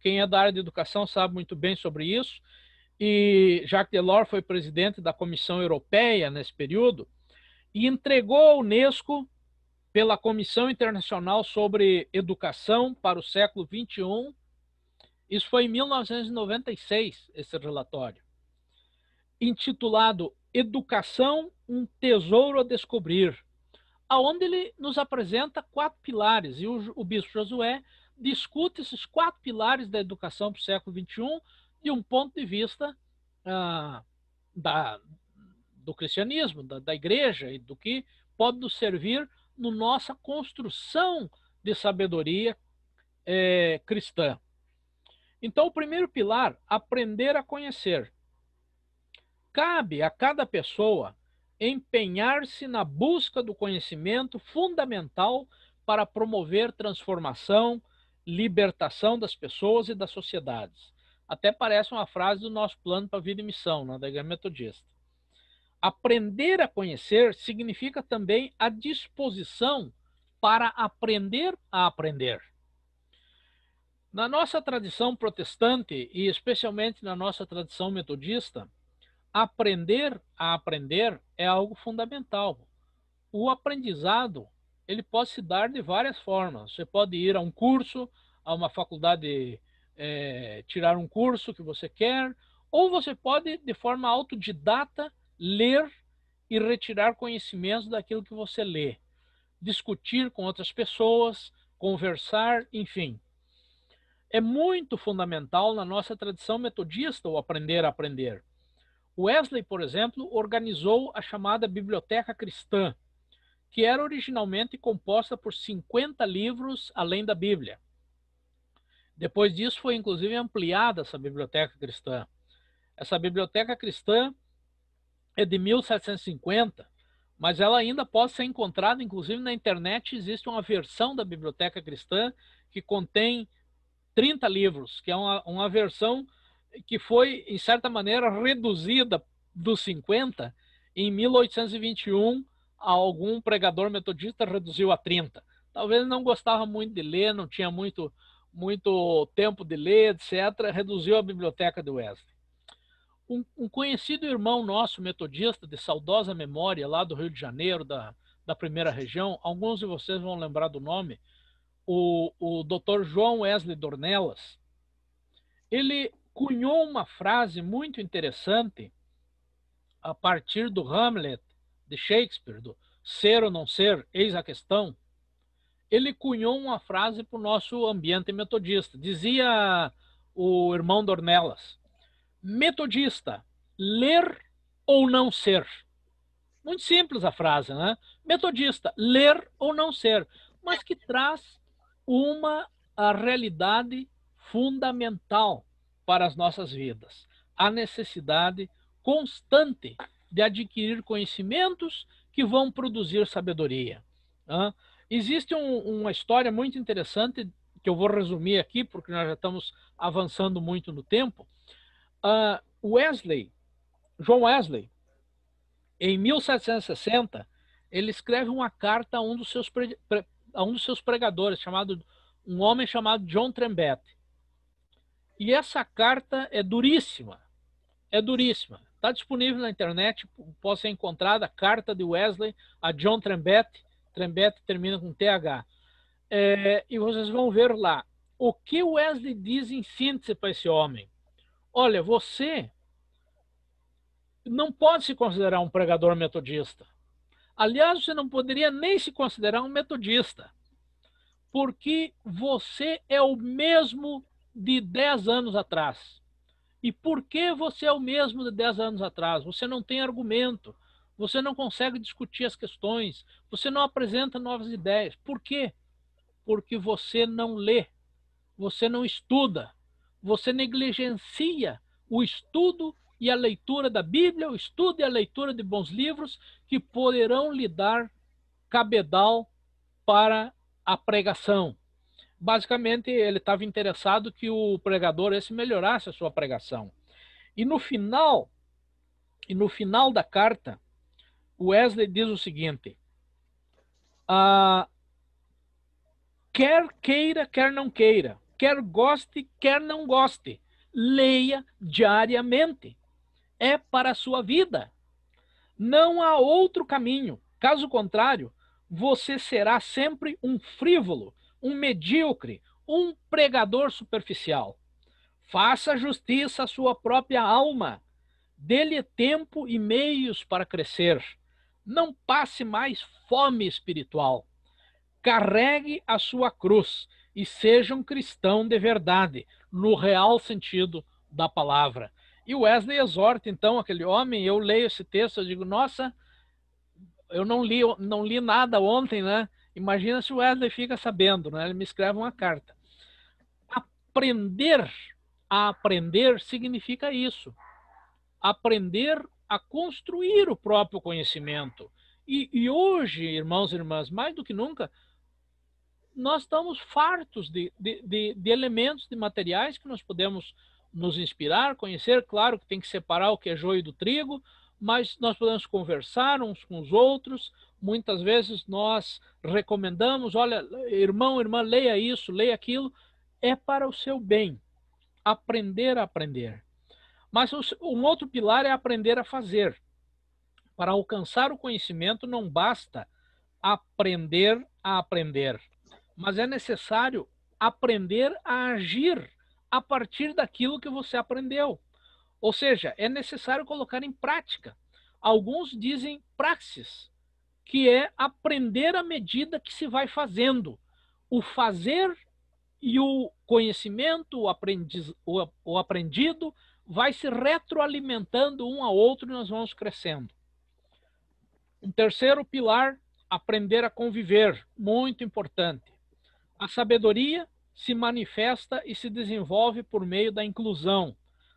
Quem é da área de educação sabe muito bem sobre isso. E Jacques Delors foi presidente da Comissão Europeia nesse período e entregou à Unesco, pela Comissão Internacional sobre Educação para o século XXI, isso foi em 1996, esse relatório, intitulado Educação, um Tesouro a Descobrir, aonde ele nos apresenta 4 pilares, e o bispo Josué discute esses 4 pilares da educação para o século XXI de um ponto de vista do cristianismo, da igreja, e do que pode nos servir na nossa construção de sabedoria cristã. Então, o primeiro pilar, aprender a conhecer. Cabe a cada pessoa empenhar-se na busca do conhecimento fundamental para promover transformação, libertação das pessoas e das sociedades. Até parece uma frase do nosso plano para a vida e missão, da Igreja Metodista. Aprender a conhecer significa também a disposição para aprender a aprender. Na nossa tradição protestante, e especialmente na nossa tradição metodista, aprender a aprender é algo fundamental. O aprendizado, ele pode se dar de várias formas. Você pode ir a um curso, a uma faculdade, tirar um curso que você quer, ou você pode, de forma autodidata, ler e retirar conhecimentos daquilo que você lê. Discutir com outras pessoas, conversar, enfim. É muito fundamental na nossa tradição metodista o aprender a aprender. Wesley, por exemplo, organizou a chamada Biblioteca Cristã, que era originalmente composta por 50 livros além da Bíblia. Depois disso foi inclusive ampliada essa Biblioteca Cristã. Essa Biblioteca Cristã é de 1750, mas ela ainda pode ser encontrada, inclusive na internet existe uma versão da Biblioteca Cristã que contém 30 livros, que é uma versão que foi, em certa maneira, reduzida dos 50. Em 1821, algum pregador metodista reduziu a 30. Talvez não gostava muito de ler, não tinha muito tempo de ler, etc. Reduziu a biblioteca de Wesley. Um conhecido irmão nosso metodista, de saudosa memória, lá do Rio de Janeiro, da primeira região, alguns de vocês vão lembrar do nome, o Dr. João Wesley Dornelas, ele cunhou uma frase muito interessante a partir do Hamlet, de Shakespeare, do ser ou não ser, eis a questão, ele cunhou uma frase para o nosso ambiente metodista. Dizia o irmão Dornelas: metodista, ler ou não ser. Muito simples a frase, né? Metodista, ler ou não ser, mas que traz a realidade fundamental para as nossas vidas. A necessidade constante de adquirir conhecimentos que vão produzir sabedoria. Existe uma história muito interessante que eu vou resumir aqui, porque nós já estamos avançando muito no tempo. John Wesley, em 1760, ele escreve uma carta a um dos seus pregadores, um homem chamado John Trembett. E essa carta é duríssima. É duríssima. Está disponível na internet, pode ser encontrada, a carta de Wesley a John Trembett. Trembett termina com TH. E vocês vão ver lá o que Wesley diz em síntese para esse homem. Olha, você não pode se considerar um pregador metodista. Aliás, você não poderia nem se considerar um metodista, porque você é o mesmo de 10 anos atrás. E por que você é o mesmo de 10 anos atrás? Você não tem argumento, você não consegue discutir as questões, você não apresenta novas ideias. Por quê? Porque você não lê, você não estuda, você negligencia o estudo e a leitura da Bíblia, o estudo e a leitura de bons livros que poderão lhe dar cabedal para a pregação. Basicamente, ele estava interessado que o pregador esse melhorasse a sua pregação. E no final da carta, Wesley diz o seguinte: quer queira, quer não queira, quer goste, quer não goste, leia diariamente. É para a sua vida. Não há outro caminho. Caso contrário, você será sempre um frívolo, um medíocre, um pregador superficial. Faça justiça à sua própria alma. Dê-lhe tempo e meios para crescer. Não passe mais fome espiritual. Carregue a sua cruz e seja um cristão de verdade, no real sentido da palavra. E Wesley exorta, então, aquele homem. Eu leio esse texto, eu digo, nossa, eu não li nada ontem, né? Imagina se o Wesley fica sabendo, né? Ele me escreve uma carta. Aprender a aprender significa isso. Aprender a construir o próprio conhecimento. E hoje, irmãos e irmãs, mais do que nunca, nós estamos fartos de elementos, de materiais que nós podemos nos inspirar, conhecer. Claro que tem que separar o que é joio do trigo, mas nós podemos conversar uns com os outros. Muitas vezes nós recomendamos, olha, irmão, irmã, leia isso, leia aquilo. É para o seu bem. Aprender a aprender. Mas um outro pilar é aprender a fazer. Para alcançar o conhecimento não basta aprender a aprender, mas é necessário aprender a agir a partir daquilo que você aprendeu. Ou seja, é necessário colocar em prática. Alguns dizem praxis, que é aprender à medida que se vai fazendo. O fazer e o conhecimento, o aprendido, vai se retroalimentando um ao outro e nós vamos crescendo. Um terceiro pilar, aprender a conviver, muito importante. A sabedoria se manifesta e se desenvolve por meio da inclusão,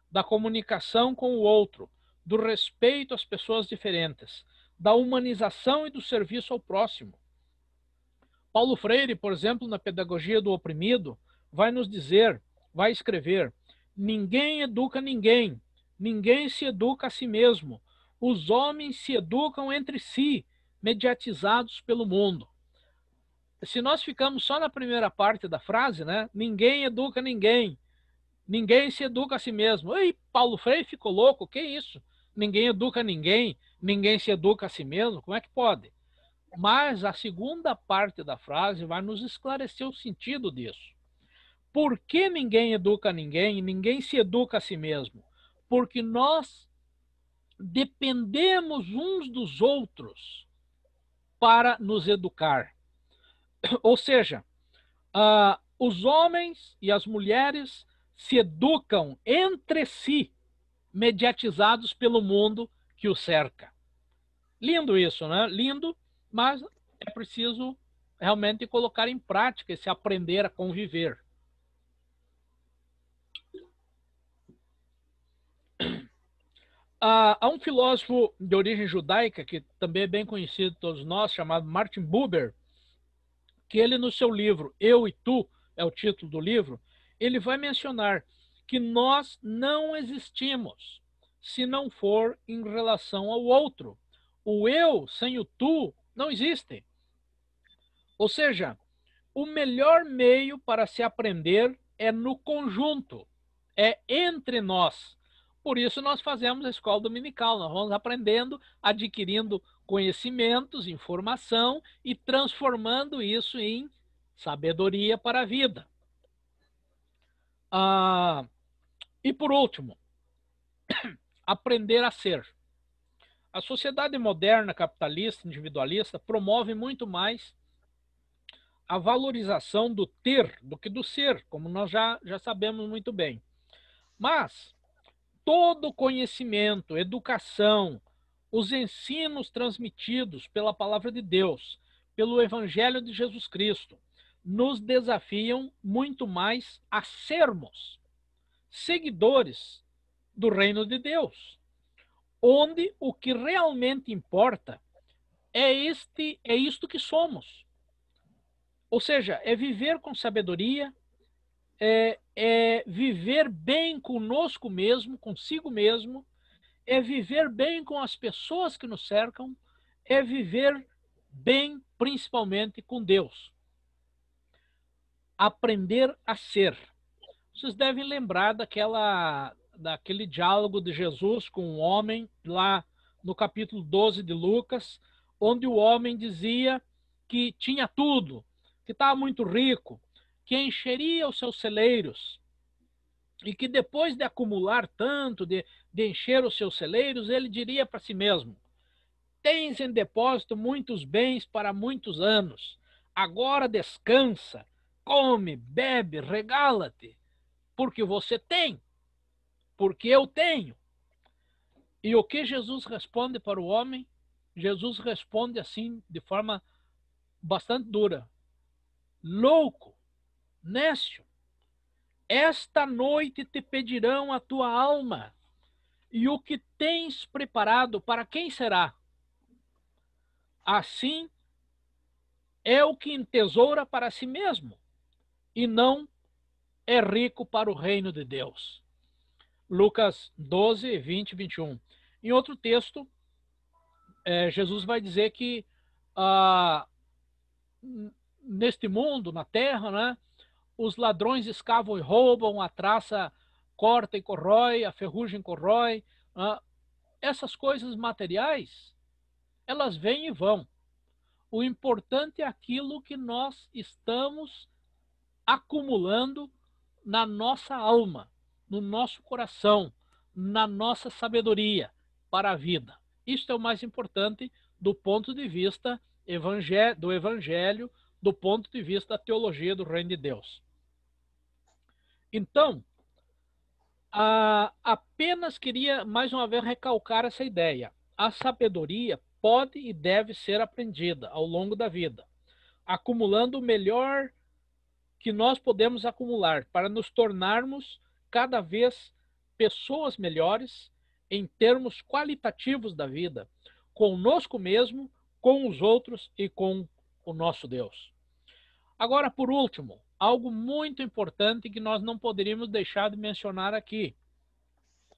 da comunicação com o outro, do respeito às pessoas diferentes, da humanização e do serviço ao próximo. Paulo Freire, por exemplo, na Pedagogia do Oprimido, vai nos dizer, vai escrever: ninguém educa ninguém, ninguém se educa a si mesmo, os homens se educam entre si, mediatizados pelo mundo. Se nós ficamos só na primeira parte da frase, né? Ninguém educa ninguém, ninguém se educa a si mesmo. Ei, Paulo Freire ficou louco, que isso? Ninguém educa ninguém, ninguém se educa a si mesmo, como é que pode? Mas a segunda parte da frase vai nos esclarecer o sentido disso. Por que ninguém educa ninguém, ninguém se educa a si mesmo? Porque nós dependemos uns dos outros para nos educar. Ou seja, os homens e as mulheres se educam entre si, mediatizados pelo mundo que o cerca. Lindo isso, né? Lindo, mas é preciso realmente colocar em prática esse aprender a conviver. Há um filósofo de origem judaica, que também é bem conhecido de todos nós, chamado Martin Buber, que ele, no seu livro Eu e Tu, é o título do livro, ele vai mencionar que nós não existimos se não for em relação ao outro. O eu sem o tu não existe. Ou seja, o melhor meio para se aprender é no conjunto, é entre nós. Por isso nós fazemos a escola dominical, nós vamos aprendendo, adquirindo conhecimentos, informação e transformando isso em sabedoria para a vida. E por último, aprender a ser. A sociedade moderna, capitalista, individualista, promove muito mais a valorização do ter do que do ser, como nós já sabemos muito bem. Mas todo conhecimento, educação, os ensinos transmitidos pela palavra de Deus, pelo Evangelho de Jesus Cristo, nos desafiam muito mais a sermos seguidores do reino de Deus, onde o que realmente importa é isto que somos. Ou seja, é viver com sabedoria, é viver bem conosco mesmo, consigo mesmo, é viver bem com as pessoas que nos cercam, é viver bem principalmente com Deus. Aprender a ser. Vocês devem lembrar daquele diálogo de Jesus com um homem lá no capítulo 12 de Lucas, onde o homem dizia que tinha tudo, que estava muito rico, que encheria os seus celeiros e que depois de acumular tanto, de encher os seus celeiros, ele diria para si mesmo: tens em depósito muitos bens para muitos anos, agora descansa, come, bebe, regala-te, porque você tem, porque eu tenho. E o que Jesus responde para o homem? Jesus responde assim, de forma bastante dura: louco, nécio, esta noite te pedirão a tua alma, e o que tens preparado para quem será? Assim é o que entesoura para si mesmo, e não é rico para o reino de Deus. Lucas 12, 20 e 21. Em outro texto, Jesus vai dizer que neste mundo, na terra, né, os ladrões escavam e roubam, a traça corta e corrói, a ferrugem corrói. Essas coisas materiais, elas vêm e vão. O importante é aquilo que nós estamos acumulando na nossa alma, no nosso coração, na nossa sabedoria para a vida. Isto é o mais importante do ponto de vista do Evangelho, do ponto de vista da teologia do Reino de Deus. Então, apenas queria mais uma vez recalcar essa ideia. A sabedoria pode e deve ser aprendida ao longo da vida, acumulando o melhor que nós podemos acumular para nos tornarmos cada vez pessoas melhores em termos qualitativos da vida, conosco mesmo, com os outros e com o nosso Deus. Agora, por último, algo muito importante que nós não poderíamos deixar de mencionar aqui.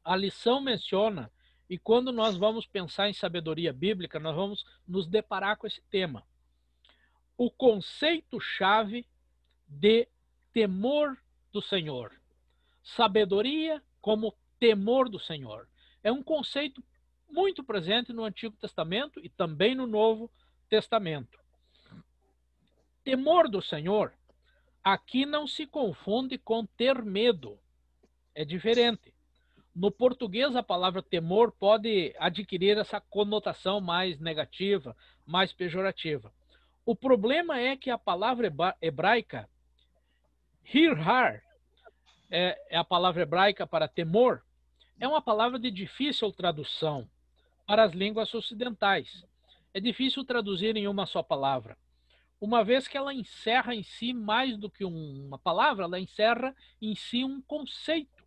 A lição menciona, e quando nós vamos pensar em sabedoria bíblica, nós vamos nos deparar com esse tema: o conceito-chave de temor do Senhor. Sabedoria como temor do Senhor. É um conceito muito presente no Antigo Testamento e também no Novo Testamento. Temor do Senhor aqui não se confunde com ter medo. É diferente. no português, a palavra temor pode adquirir essa conotação mais negativa, mais pejorativa. O problema é que a palavra hebraica, hirhar, é a palavra hebraica para temor, é uma palavra de difícil tradução para as línguas ocidentais. É difícil traduzir em uma só palavra, uma vez que ela encerra em si mais do que uma palavra, ela encerra em si um conceito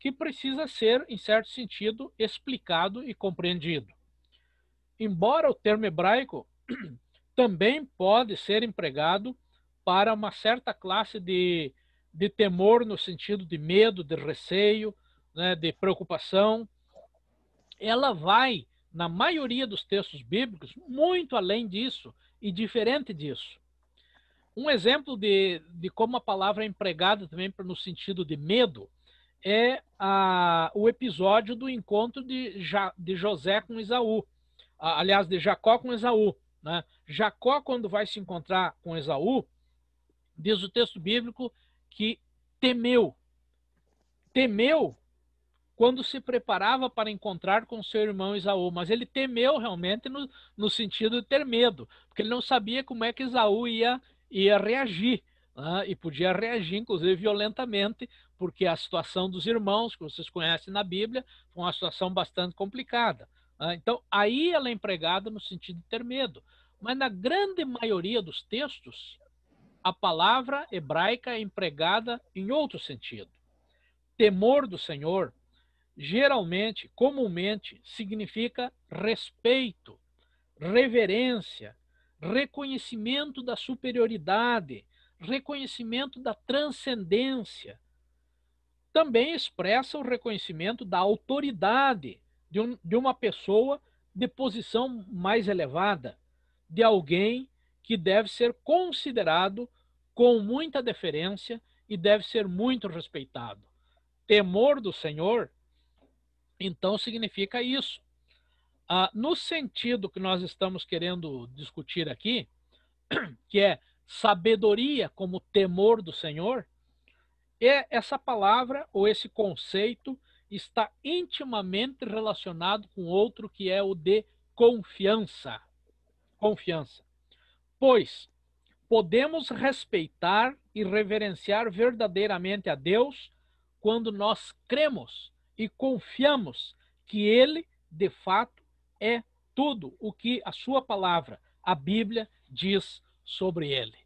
que precisa ser, em certo sentido, explicado e compreendido. Embora o termo hebraico também pode ser empregado para uma certa classe de temor, no sentido de medo, de receio, né, de preocupação, ela vai, na maioria dos textos bíblicos, muito além disso e diferente disso. Um exemplo de como a palavra é empregada também no sentido de medo é o episódio do encontro de José com Esaú. Aliás, de Jacó com Esaú. Né? Jacó, quando vai se encontrar com Esaú, diz o texto bíblico que temeu. Temeu quando se preparava para encontrar com seu irmão Esaú, mas ele temeu realmente no sentido de ter medo, porque ele não sabia como é que Esaú ia reagir, né? E podia reagir, inclusive, violentamente, porque a situação dos irmãos, que vocês conhecem na Bíblia, foi uma situação bastante complicada. Né? Então, aí ela é empregada no sentido de ter medo, mas na grande maioria dos textos, a palavra hebraica é empregada em outro sentido. Temor do Senhor, geralmente, comumente, significa respeito, reverência, reconhecimento da superioridade, reconhecimento da transcendência. Também expressa o reconhecimento da autoridade de uma pessoa de posição mais elevada, de alguém que deve ser considerado com muita deferência e deve ser muito respeitado. Temor do Senhor, então, significa isso. No sentido que nós estamos querendo discutir aqui, que é sabedoria como temor do Senhor, essa palavra ou esse conceito está intimamente relacionado com outro que é o de confiança. Confiança. Pois podemos respeitar e reverenciar verdadeiramente a Deus quando nós cremos e confiamos que Ele, de fato, é tudo o que a sua palavra, a Bíblia, diz sobre Ele.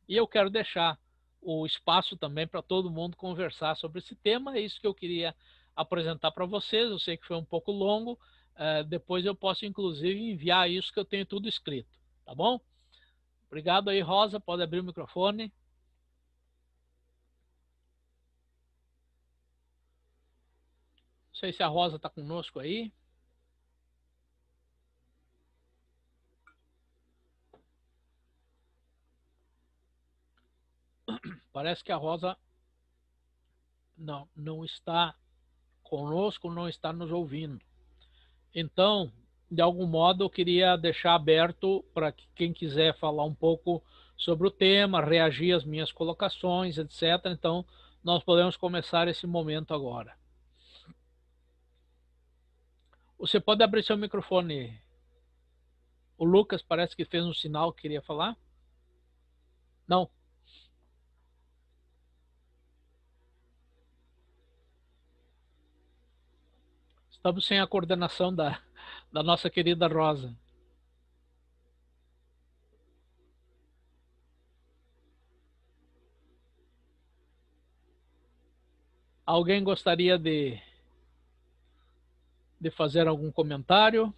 E eu quero deixar o espaço também para todo mundo conversar sobre esse tema. É isso que eu queria apresentar para vocês. Eu sei que foi um pouco longo. Depois eu posso, inclusive, enviar isso que eu tenho tudo escrito. Tá bom? Obrigado aí, Rosa. Pode abrir o microfone. Não sei se a Rosa está conosco aí. Parece que a Rosa não está conosco, não está nos ouvindo. Então, de algum modo, eu queria deixar aberto para quem quiser falar um pouco sobre o tema, reagir às minhas colocações, etc. Então, nós podemos começar esse momento agora. Você pode abrir seu microfone. O Lucas parece que fez um sinal que queria falar. Não. Estamos sem a coordenação da nossa querida Rosa. Alguém gostaria de fazer algum comentário?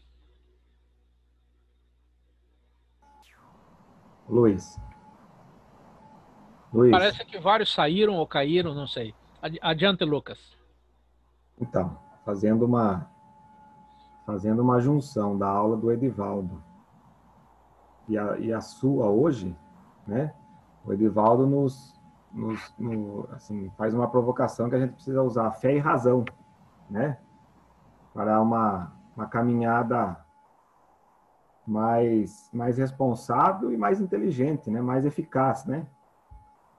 Luiz. Parece que vários saíram ou caíram, não sei. Adiante, Lucas. Então, fazendo uma junção da aula do Edivaldo e a sua hoje, né? O Edivaldo assim, faz uma provocação que a gente precisa usar fé e razão, né? Para uma caminhada mais responsável e mais inteligente, né? Mais eficaz, né?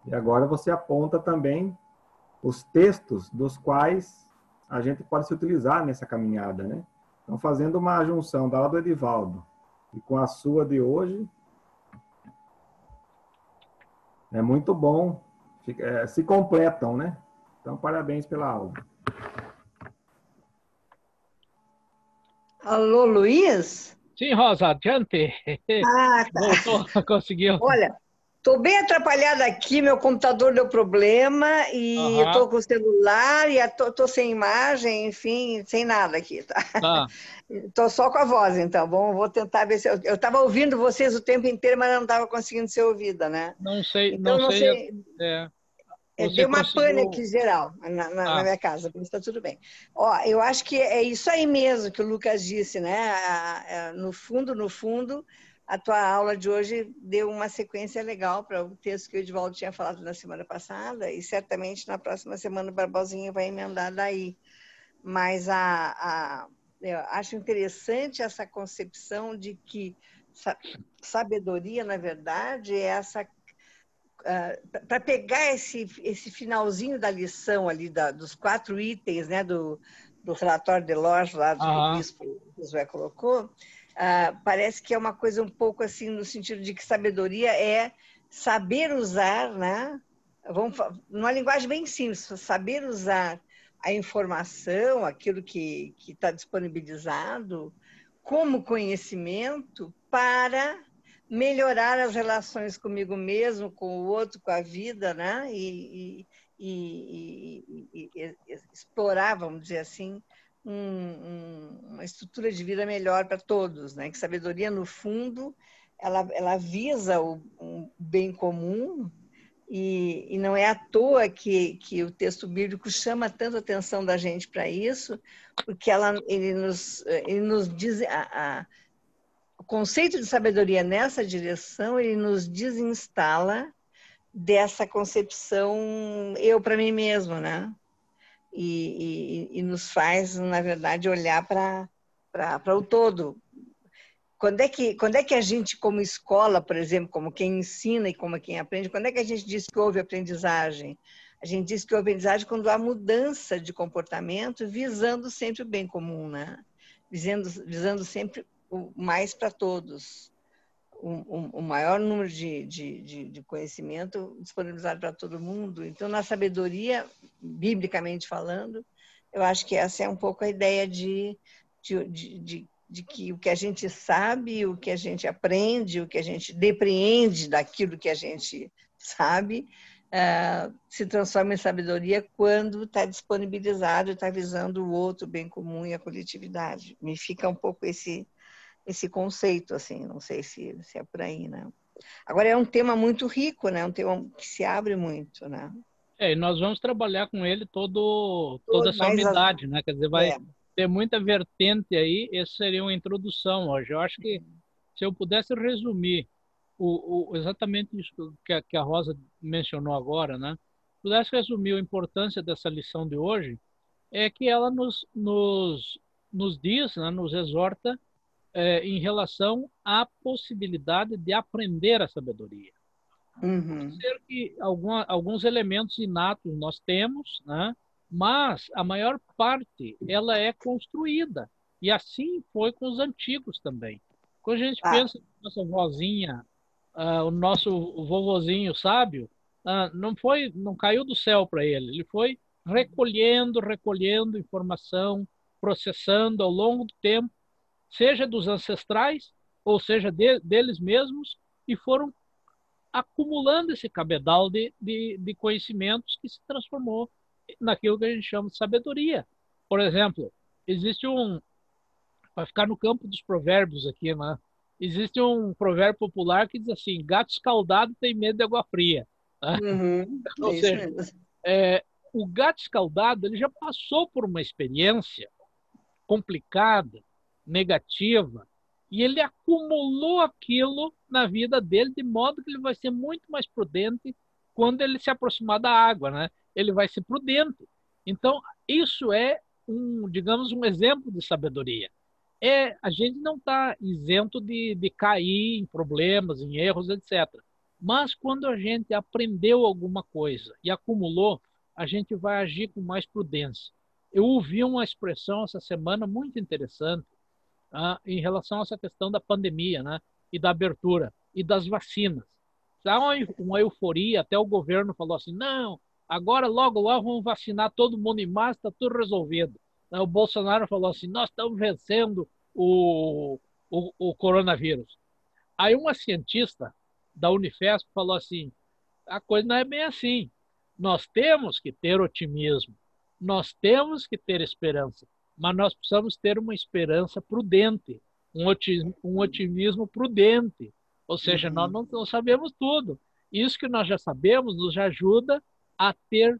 E agora você aponta também os textos dos quais a gente pode se utilizar nessa caminhada, né? Então, fazendo uma junção da aula do Edivaldo e com a sua de hoje, é muito bom, se completam, né? Então, parabéns pela aula. Alô, Luiz? Sim, Rosa, adiante. Ah, tá. Voltou, conseguiu. Olha, estou bem atrapalhada aqui, meu computador deu problema e eu estou com o celular e estou sem imagem, enfim, sem nada aqui, tá? Tá. Estou só com a voz, então. Vou tentar ver se eu estava ouvindo vocês o tempo inteiro, mas não estava conseguindo ser ouvida, né? Não sei, Então, não sei. Você Deu uma conseguiu... pane aqui geral na minha casa, mas está tudo bem. Ó, eu acho que é isso aí mesmo que o Lucas disse, né? No fundo, a tua aula de hoje deu uma sequência legal para o texto que o Edivaldo tinha falado na semana passada, e certamente na próxima semana o Barbosinha vai emendar daí. Mas eu acho interessante essa concepção de que sabedoria, na verdade, é essa... para pegar esse finalzinho da lição ali, dos 4 itens, né, do relatório de Delors, lá que o bispo Josué colocou, parece que é uma coisa um pouco assim, no sentido de que sabedoria é saber usar, né, numa linguagem bem simples, saber usar a informação, aquilo que está disponibilizado, como conhecimento para melhorar as relações comigo mesmo, com o outro, com a vida, né? E explorar, vamos dizer assim, uma estrutura de vida melhor para todos, né? Que sabedoria, no fundo, ela visa o bem comum, e não é à toa que o texto bíblico chama tanto a atenção da gente para isso, porque ele nos diz... O conceito de sabedoria nessa direção, ele nos desinstala dessa concepção eu para mim mesmo, né? E nos faz, na verdade, olhar para o todo. Quando é que a gente, como escola, por exemplo, como quem ensina e como quem aprende, quando é que a gente diz que houve aprendizagem? A gente diz que houve aprendizagem quando há mudança de comportamento, visando sempre o bem comum, né? Visando sempre o mais para todos, o maior número de conhecimento disponibilizado para todo mundo. Então, na sabedoria, biblicamente falando, eu acho que essa é um pouco a ideia de que o que a gente sabe, o que a gente aprende, o que a gente depreende daquilo que a gente sabe, se transforma em sabedoria quando está disponibilizado, está visando o outro, o bem comum e a coletividade. Me fica um pouco esse conceito, assim, não sei se é por aí, né? Agora, é um tema muito rico, né? Um tema que se abre muito, né? E nós vamos trabalhar com ele toda essa unidade, né? Quer dizer, vai ter muita vertente aí, essa seria uma introdução hoje. Eu acho que se eu pudesse resumir exatamente isso que a Rosa mencionou agora, né? Pudesse resumir a importância dessa lição de hoje, é que ela nos diz, né? Nos exorta em relação à possibilidade de aprender a sabedoria. Pode ser que alguns elementos inatos nós temos, né? Mas a maior parte ela é construída. E assim foi com os antigos também. Quando a gente pensa na nossa vozinha, o nosso vovozinho sábio, não caiu do céu para ele. Ele foi recolhendo informação, processando ao longo do tempo, seja dos ancestrais, ou seja, deles mesmos, e foram acumulando esse cabedal de conhecimentos que se transformou naquilo que a gente chama de sabedoria. Por exemplo, existe para ficar no campo dos provérbios aqui, né? Existe um provérbio popular que diz assim: gato escaldado tem medo de água fria. Né? Ou seja, o gato escaldado ele já passou por uma experiência complicada, negativa, e ele acumulou aquilo na vida dele, de modo que ele vai ser muito mais prudente quando ele se aproximar da água, né? Ele vai ser prudente. Então, isso é digamos, um exemplo de sabedoria. A gente não está isento de cair em problemas, em erros, etc. Mas quando a gente aprendeu alguma coisa e acumulou, a gente vai agir com mais prudência. eu ouvi uma expressão essa semana muito interessante, em relação a essa questão da pandemia, né? E da abertura e das vacinas. Há uma euforia, até o governo falou assim, não, agora logo vamos vacinar todo mundo em massa, está tudo resolvido. O Bolsonaro falou assim, nós estamos vencendo o coronavírus. Aí uma cientista da Unifesp falou assim, a coisa não é bem assim. Nós temos que ter otimismo, nós temos que ter esperança, mas nós precisamos ter uma esperança prudente, um otimismo prudente. Ou seja, nós não sabemos tudo. Isso que nós já sabemos nos ajuda a ter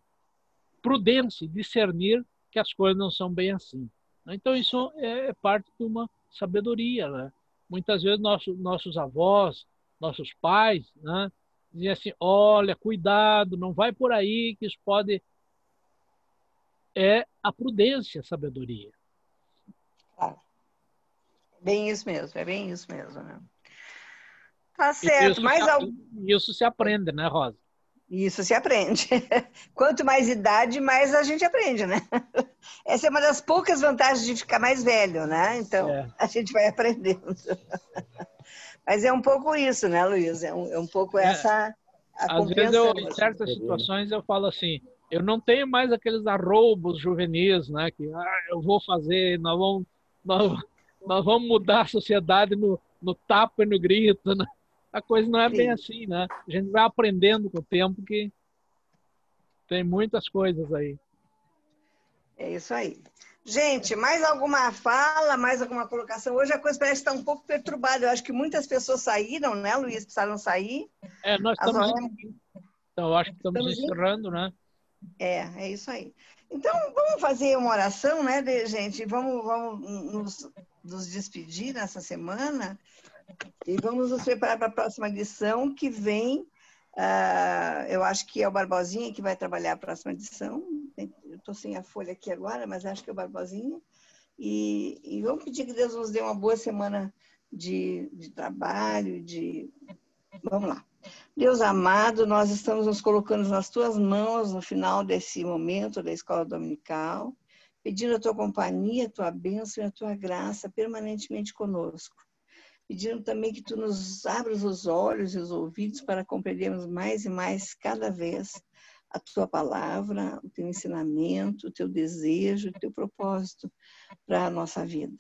prudência, discernir que as coisas não são bem assim. Então, isso é parte de uma sabedoria, né? Muitas vezes nossos avós, nossos pais, né, diziam assim, olha, cuidado, não vai por aí, que isso pode... É a prudência, a sabedoria. Claro. Bem isso mesmo, é bem isso mesmo, né? Tá certo, Isso se aprende, né, Rosa? Isso se aprende. Quanto mais idade, mais a gente aprende, né? Essa é uma das poucas vantagens de ficar mais velho, né? Então, a gente vai aprendendo. Mas é um pouco isso, né, Luiz? É um pouco essa a compreensão. Às vezes, em certas situações, eu falo assim, eu não tenho mais aqueles arroubos juvenis, né? Que eu vou fazer, nós vamos mudar a sociedade no tapa e no grito, né? A coisa não é bem assim, né? A gente vai aprendendo com o tempo que tem muitas coisas aí. É isso aí. Gente, mais alguma fala, mais alguma colocação? Hoje a coisa parece estar um pouco perturbada. Eu acho que muitas pessoas saíram, né, Luiz? Precisaram sair. Nós estamos... Então, eu acho que estamos encerrando, né? É isso aí. Então, vamos fazer uma oração, né, gente? Vamos nos despedir nessa semana e vamos nos preparar para a próxima lição que vem. Eu acho que é o Barbosinha que vai trabalhar a próxima edição. Eu estou sem a folha aqui agora, mas acho que é o Barbosinha. E vamos pedir que Deus nos dê uma boa semana de trabalho. Vamos lá. Deus amado, nós estamos nos colocando nas tuas mãos no final desse momento da escola dominical, pedindo a tua companhia, a tua bênção e a tua graça permanentemente conosco. Pedindo também que tu nos abras os olhos e os ouvidos para compreendermos mais e mais cada vez a tua palavra, o teu ensinamento, o teu desejo, o teu propósito para a nossa vida.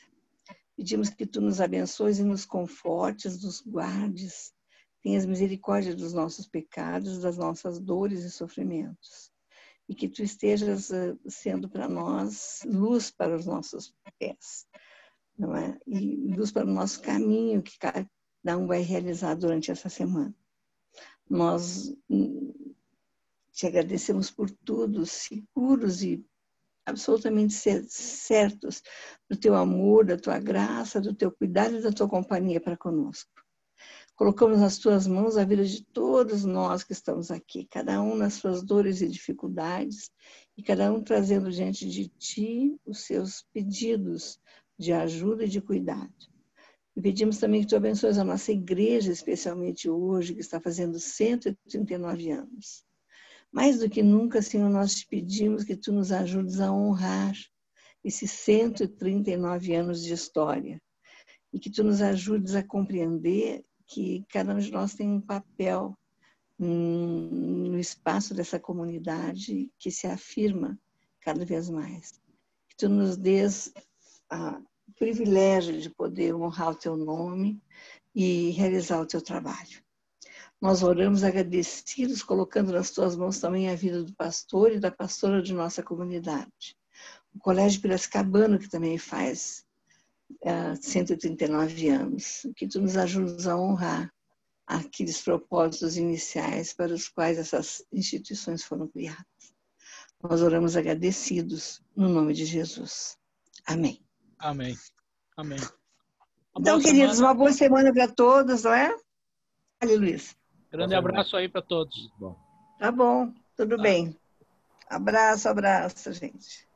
Pedimos que tu nos abençoes e nos confortes, nos guardes, tenhas misericórdia dos nossos pecados, das nossas dores e sofrimentos. E que tu estejas sendo para nós luz para os nossos pés, não é? E luz para o nosso caminho que cada um vai realizar durante essa semana. Nós te agradecemos por tudo, seguros e absolutamente certos do teu amor, da tua graça, do teu cuidado e da tua companhia para conosco. Colocamos nas tuas mãos a vida de todos nós que estamos aqui, cada um nas suas dores e dificuldades, e cada um trazendo diante de ti os seus pedidos de ajuda e de cuidado. E pedimos também que tu abençoes a nossa igreja, especialmente hoje, que está fazendo 139 anos. Mais do que nunca, Senhor, nós te pedimos que tu nos ajudes a honrar esses 139 anos de história, e que tu nos ajudes a compreender que cada um de nós tem um papel no espaço dessa comunidade que se afirma cada vez mais. Que tu nos dês o privilégio de poder honrar o teu nome e realizar o teu trabalho. Nós oramos agradecidos, colocando nas tuas mãos também a vida do pastor e da pastora de nossa comunidade. O Colégio Piracicabano, que também faz 139 anos, que tu nos ajudes a honrar aqueles propósitos iniciais para os quais essas instituições foram criadas. Nós oramos agradecidos no nome de Jesus. Amém. Amém. Amém. Então, queridos, uma boa semana para todos, não é? Olha, Luiz. Grande abraço aí para todos. Tá bom, tudo bem. Abraço, gente.